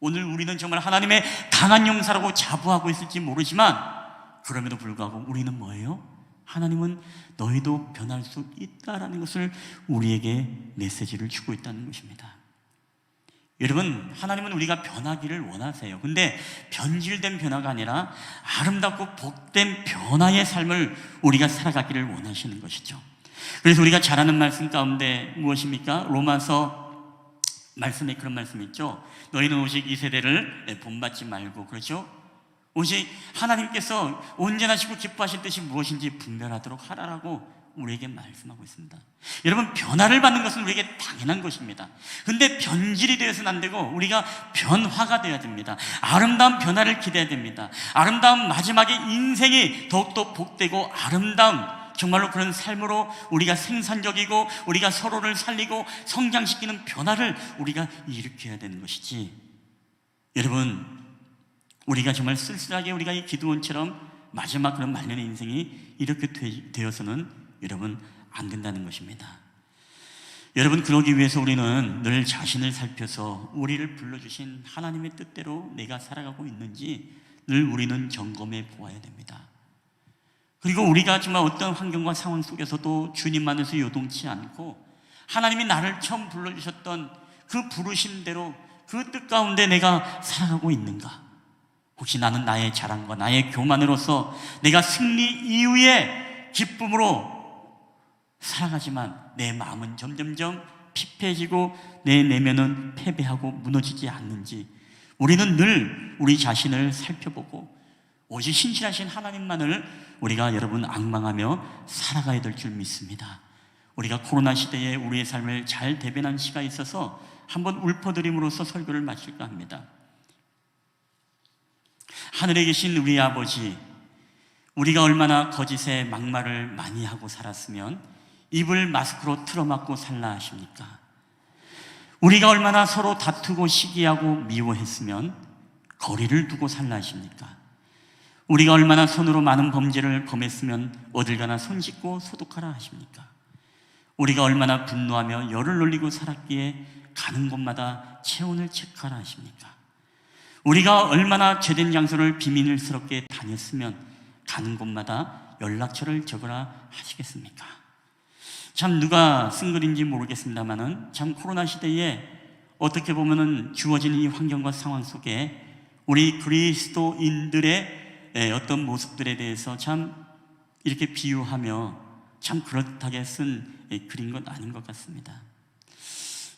오늘 우리는 정말 하나님의 강한 용사라고 자부하고 있을지 모르지만 그럼에도 불구하고 우리는 뭐예요? 하나님은 너희도 변할 수 있다라는 것을 우리에게 메시지를 주고 있다는 것입니다. 여러분, 하나님은 우리가 변하기를 원하세요. 근데 변질된 변화가 아니라 아름답고 복된 변화의 삶을 우리가 살아가기를 원하시는 것이죠. 그래서 우리가 잘 아는 말씀 가운데 무엇입니까? 로마서 말씀에 그런 말씀이 있죠. 너희는 오직 이 세대를 본받지 말고, 그렇죠? 오직 하나님께서 온전하시고 기뻐하실 뜻이 무엇인지 분별하도록 하라라고 우리에게 말씀하고 있습니다. 여러분, 변화를 받는 것은 우리에게 당연한 것입니다. 근데 변질이 되어서는 안 되고 우리가 변화가 되어야 됩니다. 아름다운 변화를 기대해야 됩니다. 아름다운 마지막에 인생이 더욱더 복되고 아름다운, 정말로 그런 삶으로 우리가 생산적이고 우리가 서로를 살리고 성장시키는 변화를 우리가 일으켜야 되는 것이지, 여러분, 우리가 정말 쓸쓸하게 우리가 이 기드온처럼 마지막 그런 말년의 인생이 이렇게 되어서는 여러분 안 된다는 것입니다. 여러분, 그러기 위해서 우리는 늘 자신을 살펴서 우리를 불러주신 하나님의 뜻대로 내가 살아가고 있는지 늘 우리는 점검해 보아야 됩니다. 그리고 우리가 정말 어떤 환경과 상황 속에서도 주님만에서 요동치 않고 하나님이 나를 처음 불러주셨던 그 부르심대로 그 뜻 가운데 내가 살아가고 있는가? 혹시 나는 나의 자랑과 나의 교만으로서 내가 승리 이후의 기쁨으로 살아가지만 내 마음은 점점점 피폐해지고 내 내면은 패배하고 무너지지 않는지, 우리는 늘 우리 자신을 살펴보고 오직 신실하신 하나님만을 우리가 여러분 앙망하며 살아가야 될 줄 믿습니다. 우리가 코로나 시대에 우리의 삶을 잘 대변한 시가 있어서 한번 읊어드림으로써 설교를 마칠까 합니다. 하늘에 계신 우리 아버지, 우리가 얼마나 거짓의 막말을 많이 하고 살았으면 입을 마스크로 틀어막고 살라 하십니까? 우리가 얼마나 서로 다투고 시기하고 미워했으면 거리를 두고 살라 하십니까? 우리가 얼마나 손으로 많은 범죄를 범했으면 어딜 가나 손 씻고 소독하라 하십니까? 우리가 얼마나 분노하며 열을 올리고 살았기에 가는 곳마다 체온을 체크하라 하십니까? 우리가 얼마나 죄된 장소를 비밀스럽게 다녔으면 가는 곳마다 연락처를 적으라 하시겠습니까? 참 누가 쓴 글인지 모르겠습니다만은 참 코로나 시대에 어떻게 보면은 주어진 이 환경과 상황 속에 우리 그리스도인들의 어떤 모습들에 대해서 참 이렇게 비유하며 참 그렇다게 쓴 글인 것 아닌 것 같습니다.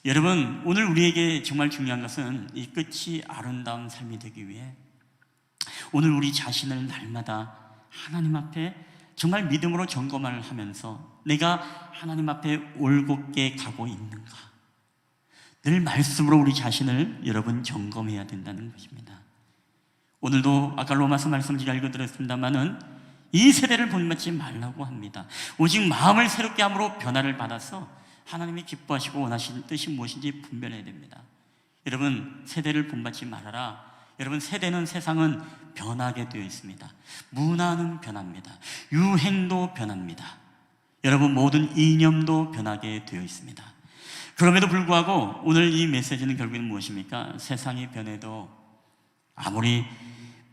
여러분, 오늘 우리에게 정말 중요한 것은 이 끝이 아름다운 삶이 되기 위해 오늘 우리 자신을 날마다 하나님 앞에 정말 믿음으로 점검을 하면서 내가 하나님 앞에 올곧게 가고 있는가, 늘 말씀으로 우리 자신을 여러분 점검해야 된다는 것입니다. 오늘도 아까 로마서 말씀을 제가 읽어드렸습니다마는 이 세대를 본받지 말라고 합니다. 오직 마음을 새롭게 함으로 변화를 받아서 하나님이 기뻐하시고 원하시는 뜻이 무엇인지 분별해야 됩니다. 여러분, 세대를 본받지 말아라. 여러분, 세대는, 세상은 변하게 되어 있습니다. 문화는 변합니다. 유행도 변합니다. 여러분, 모든 이념도 변하게 되어 있습니다. 그럼에도 불구하고 오늘 이 메시지는 결국에는 무엇입니까? 세상이 변해도, 아무리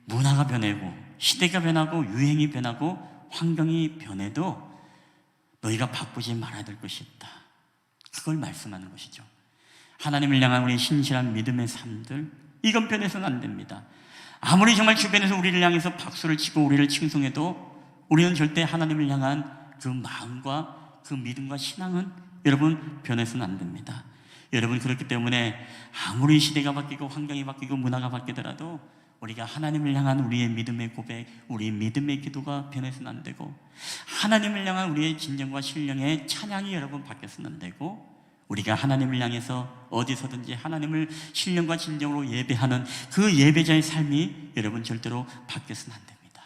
문화가 변하고 시대가 변하고 유행이 변하고 환경이 변해도 너희가 바꾸지 말아야 될 것이 있다. 그걸 말씀하는 것이죠. 하나님을 향한 우리의 신실한 믿음의 삶들, 이건 변해서는 안 됩니다. 아무리 정말 주변에서 우리를 향해서 박수를 치고 우리를 칭송해도 우리는 절대 하나님을 향한 그 마음과 그 믿음과 신앙은 여러분 변해서는 안 됩니다. 여러분, 그렇기 때문에 아무리 시대가 바뀌고 환경이 바뀌고 문화가 바뀌더라도 우리가 하나님을 향한 우리의 믿음의 고백, 우리의 믿음의 기도가 변해서는 안 되고, 하나님을 향한 우리의 진정과 신령의 찬양이 여러분 바뀌어서는 안 되고, 우리가 하나님을 향해서 어디서든지 하나님을 신령과 진정으로 예배하는 그 예배자의 삶이 여러분 절대로 바뀌어서는 안 됩니다.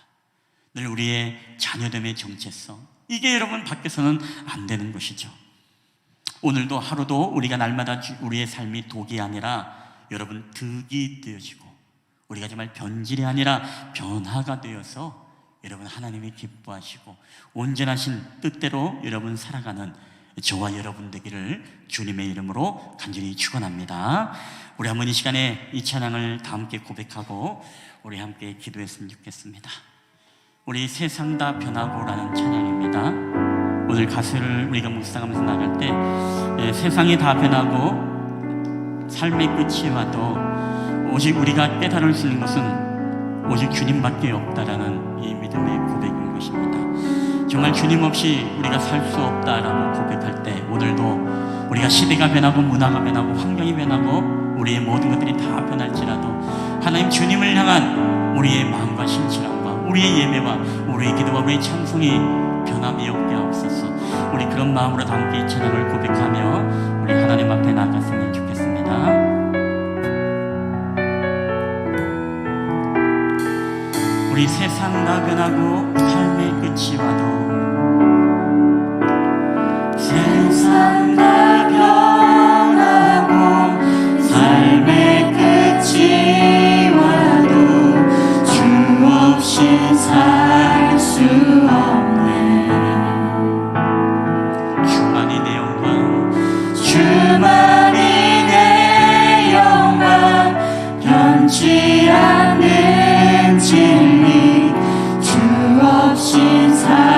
늘 우리의 자녀됨의 정체성, 이게 여러분 바뀌어서는 안 되는 것이죠. 오늘도 하루도 우리가 날마다 우리의 삶이 독이 아니라 여러분 득이 되어지고, 우리가 정말 변질이 아니라 변화가 되어서 여러분 하나님이 기뻐하시고 온전하신 뜻대로 여러분 살아가는 저와 여러분 되기를 주님의 이름으로 간절히 축원합니다. 우리 한번 이 시간에 이 찬양을 다 함께 고백하고 우리 함께 기도했으면 좋겠습니다. 우리 세상 다 변하고라는 찬양입니다. 오늘 가사를 우리가 묵상하면서 나갈 때 세상이 다 변하고 삶의 끝이 와도 오직 우리가 깨달을 수 있는 것은 오직 주님밖에 없다라는 이 믿음의 고백인 것입니다. 정말 주님 없이 우리가 살 수 없다라고 고백할 때 오늘도 우리가 시대가 변하고 문화가 변하고 환경이 변하고 우리의 모든 것들이 다 변할지라도 하나님 주님을 향한 우리의 마음과 신실함과 우리의 예배와 우리의 기도와 우리의 찬송이 변함이 없게 하옵소서. 우리 그런 마음으로 다 함께 이 찬양을 고백하며 우리 하나님 앞에 나아갔으면 좋겠습니다. 우리 세상 다 변하고 삶의 끝이 와도 세상 다 변하고 삶의 끝이 와도 주 없이 살 수 없네. 주만이 내 영광, 주만이 내 영광, 변치 않는 진리, 주 없이 살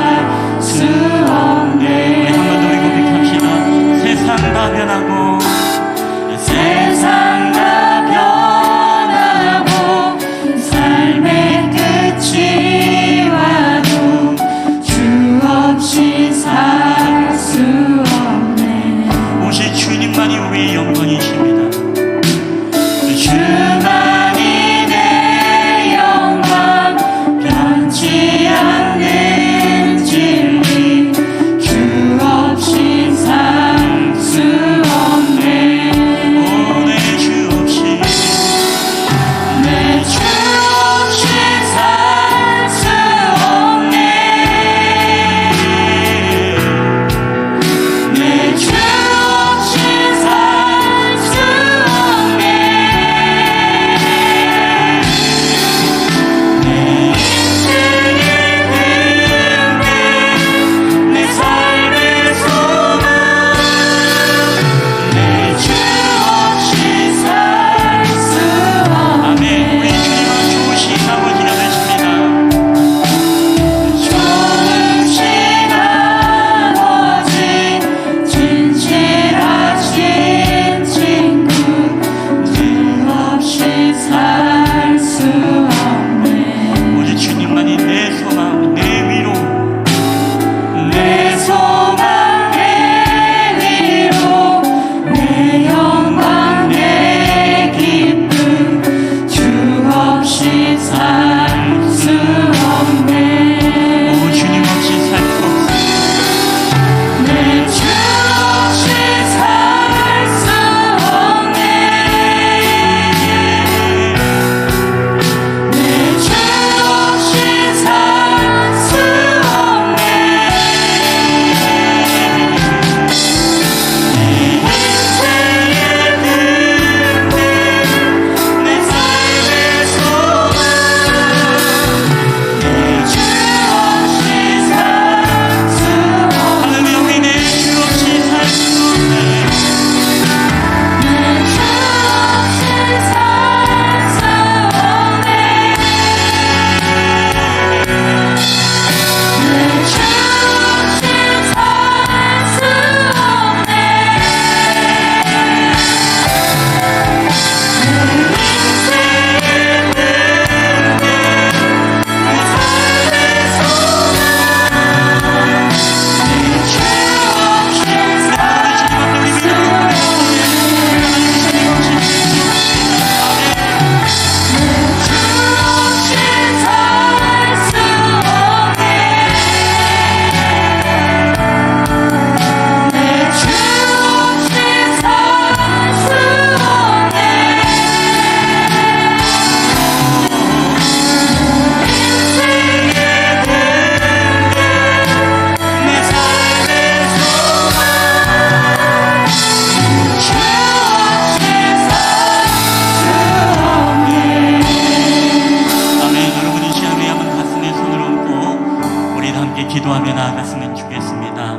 함께 기도하며 나아갔으면 좋겠습니다.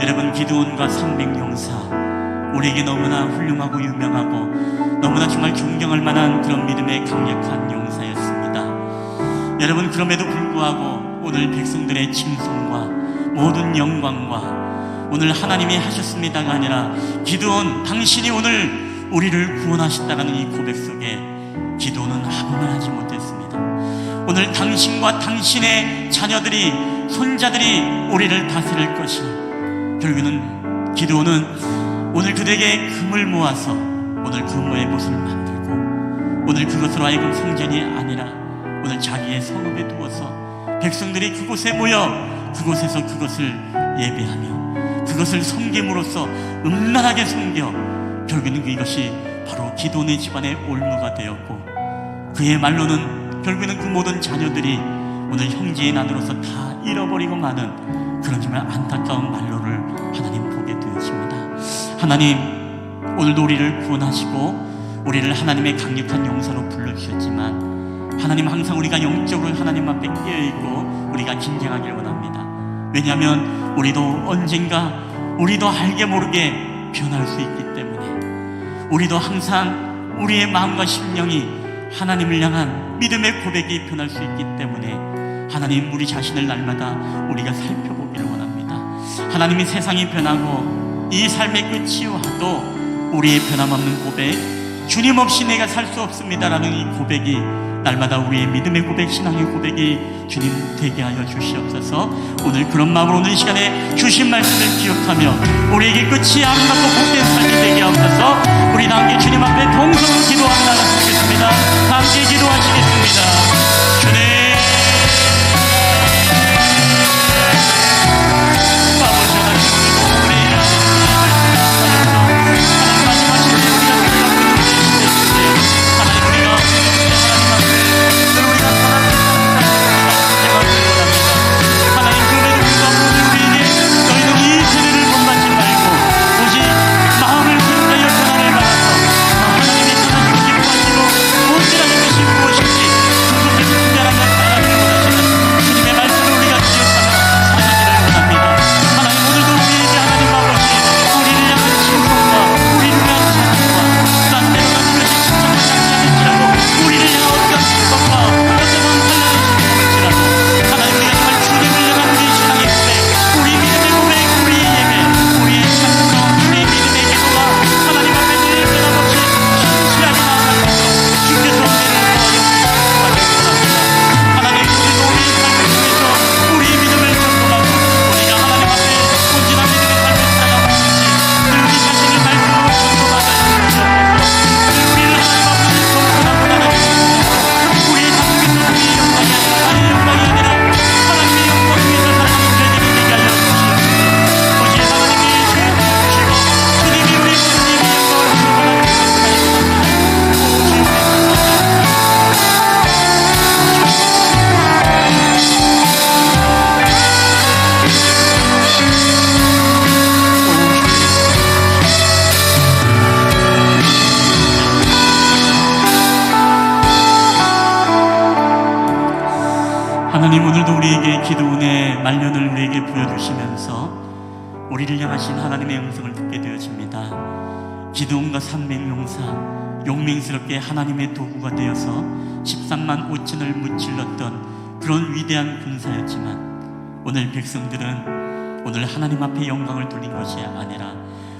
여러분, 기드온과 300용사, 우리에게 너무나 훌륭하고 유명하고 너무나 정말 존경할 만한 그런 믿음의 강력한 용사였습니다. 여러분, 그럼에도 불구하고 오늘 백성들의 칭송과 모든 영광과 오늘 하나님이 하셨습니다가 아니라 기드온, 당신이 오늘 우리를 구원하셨다라는 이 고백 속에 기드온은 아무 말 하지 못했습니다. 오늘 당신과 당신의 자녀들이, 손자들이 우리를 다스릴 것이니, 결국에는 기드온은 오늘 그들에게 금을 모아서 오늘 금의 못을 만들고, 오늘 그것으로 하여금 성전이 아니라 오늘 자기의 성읍에 두어서 백성들이 그곳에 모여 그곳에서 그것을 예배하며 그것을 섬김으로써 음란하게 섬겨 결국에는 이것이 바로 기드온의 집안의 올무가 되었고, 그의 말로는 결국에는 그 모든 자녀들이 오늘 형제의 난으로서 다 잃어버리고 마는 그런 정말 안타까운 말로를 하나님 보게 되었습니다. 하나님, 오늘도 우리를 구원하시고 우리를 하나님의 강력한 용사로 불러주셨지만, 하나님 항상 우리가 영적으로 하나님 앞에 깨어있고 우리가 긴장하길 원합니다. 왜냐하면 우리도 언젠가 우리도 알게 모르게 변할 수 있기 때문에, 우리도 항상 우리의 마음과 심령이 하나님을 향한 믿음의 고백이 변할 수 있기 때문에 하나님, 우리 자신을 날마다 우리가 살펴보기를 원합니다. 하나님이 세상이 변하고 이 삶의 끝이 와도 우리의 변함없는 고백, 주님 없이 내가 살 수 없습니다라는 이 고백이 날마다 우리의 믿음의 고백, 신앙의 고백이 주님 되게 하여 주시옵소서. 오늘 그런 마음으로 오늘 이 시간에 주신 말씀을 기억하며 우리에게 끝이 아름답고 복된 삶이 되게 하옵소서. 우리 다 함께 주님 앞에 동성으로 기도하며 나가시겠습니다. 다 함께 기도하시겠습니다. 주님, 아버지 하나님, 오늘도 우리 하나님 말씀하신 대로 우리가 살아가고 있는 시대인데, 하나님 우리가 하나님, 그럼에도 불구하고 우리에게 너희는 이 세례를 본받지 말고 오직 마음을 굉장히 변화를 받아서 하나님의 선하시고 기뻐하시고 온전하신 것이 무엇인지 그것을 분별하며 살아가기를 원하시는 주님의 말씀을 우리가 기억하며 살아가기를 원합니다. 하나님, 오늘도 우리에게 하나님 아버지 우리를 향한 칭송과 우리를 향한 사랑과 딴 때로는 그것이 칭찬을 하지 않을지라도 우리를 향한 어떤 칭송과 어떤 살려주시는 하나님, 우리가 정말 주님을 향한 우리의 신앙의 고백, 우리 믿음의 고백, 우리의 예배, 우리의 찬송, 우리의 믿음의 기도가 하나님 앞에 늘 변함없이 신실하게 나아가면서 주께서 은혜를 더하여 주시기 바랍니다. 하나님, 우리도 우리의 삶을 통해서 우리의 믿음을 전동하고 우리가 하나님 앞에 온전한 믿음의 삶을 살아가고 있는지 늘 우리 자신을 말씀으로 전동하여 주시옵소서. 늘 우리를 하나님 앞에 정돈하고 나아주시옵소서. 우리의 삶에서 우리의 영광이 아니라 나의 영광이 아니라 하나님의 영광 위에서 살아가는 저희들이 되게 하여 주시옵소서. 오직 하나님이 주님이 주시고 주님이 우리 모든 영광을 주시고 하나님, 오늘도 우리에게 기도원의 말년을 우리에게 보여주시면서 우리를 향하신 하나님의 음성을 듣게 되어집니다. 기드온과 300용사, 용맹스럽게 하나님의 도구가 되어서 13만 5천을 무찔렀던 그런 위대한 군사였지만, 오늘 백성들은 오늘 하나님 앞에 영광을 돌린 것이 아니라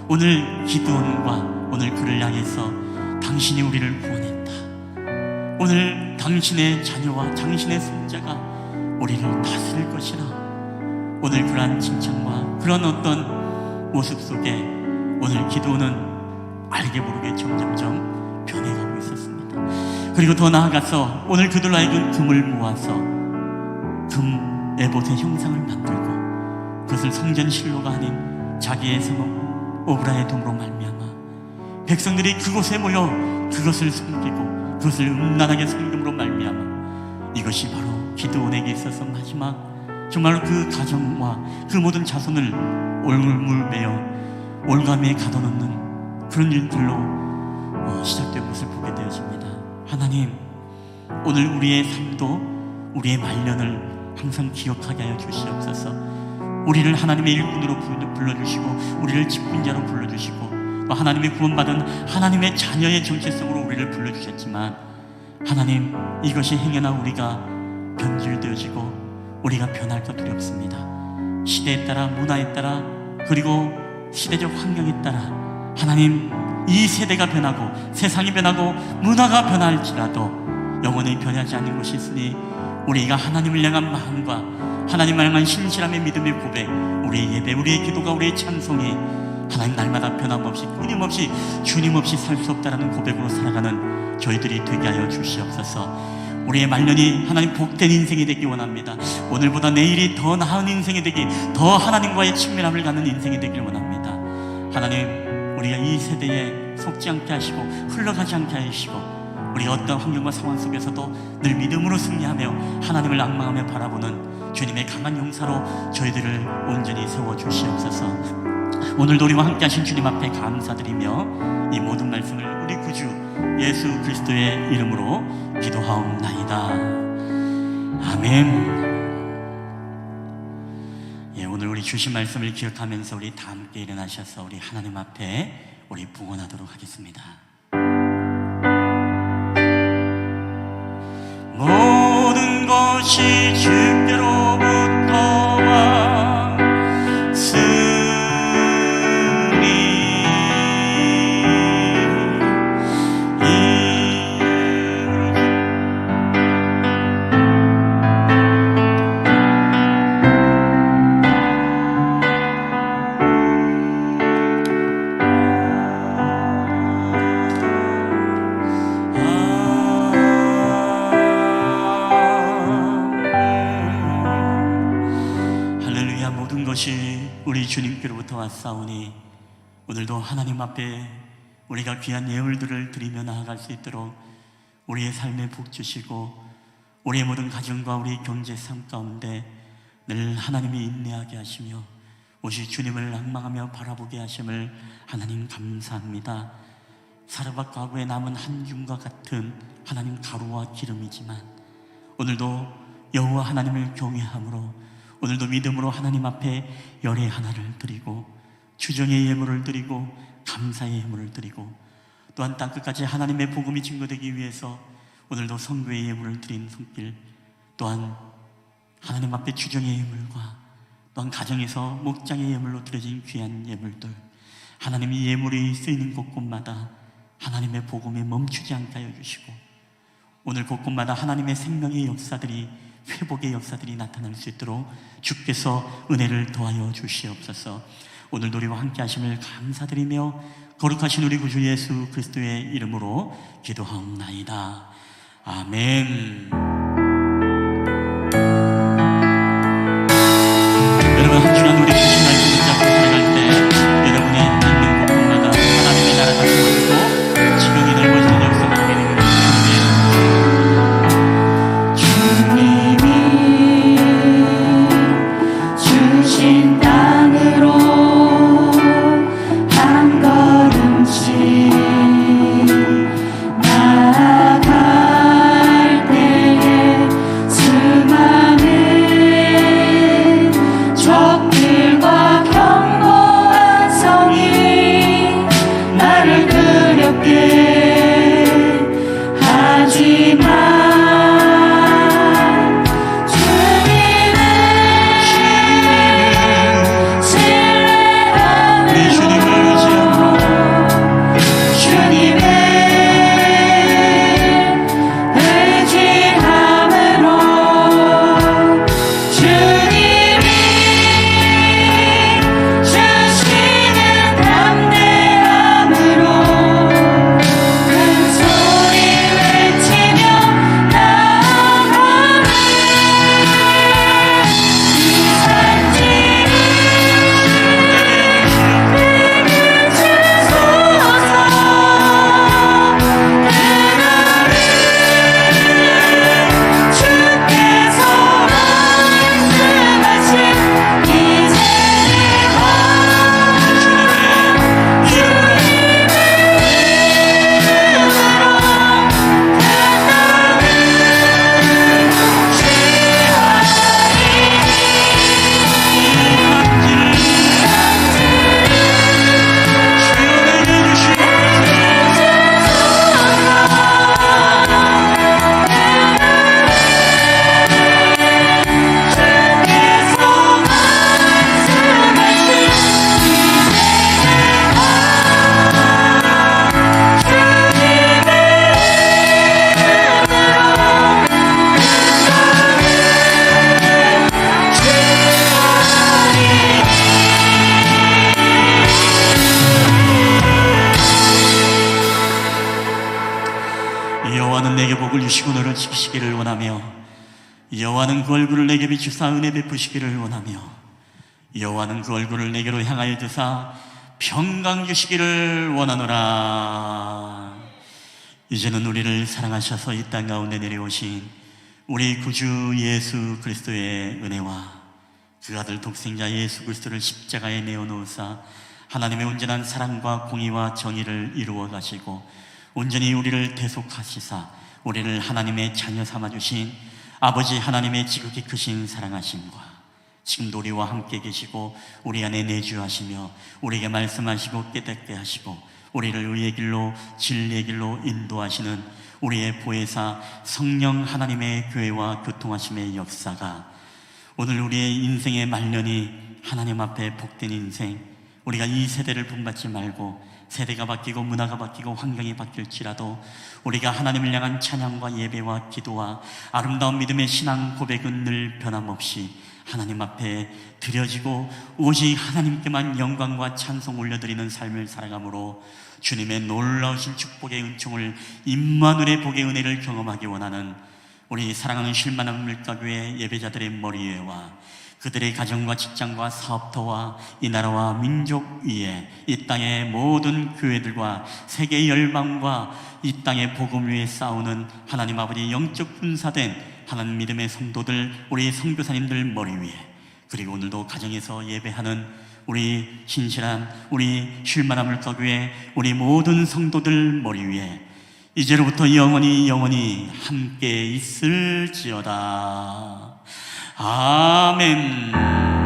오늘 기드온과 오늘 그를 향해서 당신이 우리를 구원했다, 오늘 당신의 자녀와 당신의 손자가 우리를 다스릴 것이라, 오늘 그러한 칭찬과 그런 어떤 모습 속에 오늘 기도는 알게 모르게 점점점 변해가고 있었습니다. 그리고 더 나아가서 오늘 그들 하여금 금을 모아서 금 에봇의 형상을 만들고 그것을 성전 실로가 아닌 자기의 성읍 오브라의 동으로 말미암아 백성들이 그곳에 모여 그것을 섬기고 그것을 음란하게 섬김으로 말미암아 이것이 바로 기드온에게 있어서 마지막 정말로 그 가정과 그 모든 자손을 올물매어 올가미에 가둬놓는 그런 일들로 시작된 것을 보게 되어집니다. 하나님, 오늘 우리의 삶도 우리의 말년을 항상 기억하게 하여 주시옵소서. 우리를 하나님의 일꾼으로 불러주시고 우리를 직분자로 불러주시고 또 하나님의 구원받은 하나님의 자녀의 정체성으로 우리를 불러주셨지만 하나님, 이것이 행여나 우리가 변질되어지고 우리가 변할까 두렵습니다. 시대에 따라, 문화에 따라, 그리고 시대적 환경에 따라 하나님, 이 세대가 변하고 세상이 변하고 문화가 변할지라도 영원히 변하지 않는 것이 있으니 우리가 하나님을 향한 마음과 하나님을 향한 신실함의 믿음의 고백, 우리의 예배, 우리의 기도가, 우리의 찬송이 하나님 날마다 변함없이 끊임없이 주님 없이 살 수 없다라는 고백으로 살아가는 저희들이 되게 하여 주시옵소서. 우리의 말년이 하나님 복된 인생이 되기 원합니다. 오늘보다 내일이 더 나은 인생이 되기, 더 하나님과의 친밀함을 갖는 인생이 되길 원합니다. 하나님, 우리가 이 세대에 속지 않게 하시고 흘러가지 않게 하시고 우리가 어떤 환경과 상황 속에서도 늘 믿음으로 승리하며 하나님을 앙망하며 바라보는 주님의 강한 용사로 저희들을 온전히 세워주시옵소서. 오늘도 우리와 함께 하신 주님 앞에 감사드리며 이 모든 말씀을 우리 구주 예수 그리스도의 이름으로 기도하옵나이다. 아멘. 예, 오늘 우리 주신 말씀을 기억하면서 우리 다 함께 일어나셔서 우리 하나님 앞에 우리 봉헌하도록 하겠습니다. 모든 것이 주께로부터 왔으니 우리 주님께로부터 왔사오니 오늘도 하나님 앞에 우리가 귀한 예물들을 드리며 나아갈 수 있도록 우리의 삶에 복 주시고 우리의 모든 가정과 우리 경제 삶 가운데 늘 하나님이 인내하게 하시며 오직 주님을 낭망하며 바라보게 하심을 하나님 감사합니다. 사르밧 가구에 남은 한 줌과 같은 하나님 가루와 기름이지만 오늘도 여호와 하나님을 경외함으로 오늘도 믿음으로 하나님 앞에 열의 하나를 드리고 주정의 예물을 드리고 감사의 예물을 드리고 또한 땅끝까지 하나님의 복음이 증거되기 위해서 오늘도 성교의 예물을 드린 손길, 또한 하나님 앞에 주정의 예물과 또한 가정에서 목장의 예물로 드려진 귀한 예물들, 하나님이 예물이 쓰이는 곳곳마다 하나님의 복음이 멈추지 않게 하여 주시고 오늘 곳곳마다 하나님의 생명의 역사들이, 회복의 역사들이 나타날 수 있도록 주께서 은혜를 더하여 주시옵소서. 오늘도 우리와 함께 하심을 감사드리며 거룩하신 우리 구주 예수 그리스도의 이름으로 기도하옵나이다. 아멘. 여러분, 한 주간 우리 주신 말씀 붙잡고 살아갈 때 여러분이 있는 곳곳마다 하나님의 나라가 세워지고 지경이 넓어지는 역사가 되는
주님이 주신 땅으로 한 걸음씩 나아갈 때에 수많은 적들과 견고한 성이 나를 두렵게 하지만 주님은
이루어지기를 원하며 여호와는 그 얼굴을 내게 비추사 은혜 베푸시기를 원하며 여호와는 그 얼굴을 내게로 향하여 드사 평강 주시기를 원하노라. 이제는 우리를 사랑하셔서 이 땅 가운데 내려오신 우리 구주 예수 그리스도의 은혜와 그 아들 독생자 예수 그리스도를 십자가에 내어놓으사 하나님의 온전한 사랑과 공의와 정의를 이루어 가시고 온전히 우리를 대속하시사 우리를 하나님의 자녀 삼아주신 아버지 하나님의 지극히 크신 사랑하심과 지금도 우리와 함께 계시고 우리 안에 내주하시며 우리에게 말씀하시고 깨닫게 하시고 우리를 의의 길로 진리의 길로 인도하시는 우리의 보혜사 성령 하나님의 교회와 교통하심의 역사가 오늘 우리의 인생의 말년이 하나님 앞에 복된 인생, 우리가 이 세대를 본받지 말고 세대가 바뀌고 문화가 바뀌고 환경이 바뀔지라도 우리가 하나님을 향한 찬양과 예배와 기도와 아름다운 믿음의 신앙 고백은 늘 변함없이 하나님 앞에 드려지고 오직 하나님께만 영광과 찬송 올려드리는 삶을 살아감으로 주님의 놀라우신 축복의 은총을 임마누엘의 복의 은혜를 경험하기 원하는 우리 사랑하는 쉴만한 물가교회 예배자들의 머리 위에와 그들의 가정과 직장과 사업터와 이 나라와 민족 위에 이 땅의 모든 교회들과 세계 열방과 이 땅의 복음 위에 싸우는 하나님 아버지 영적 군사된 하나님 믿음의 성도들, 우리 선교사님들 머리 위에, 그리고 오늘도 가정에서 예배하는 우리 신실한 우리 쉴만한 물가교회 우리 모든 성도들 머리 위에 이제로부터 영원히 함께 있을지어다. 아멘.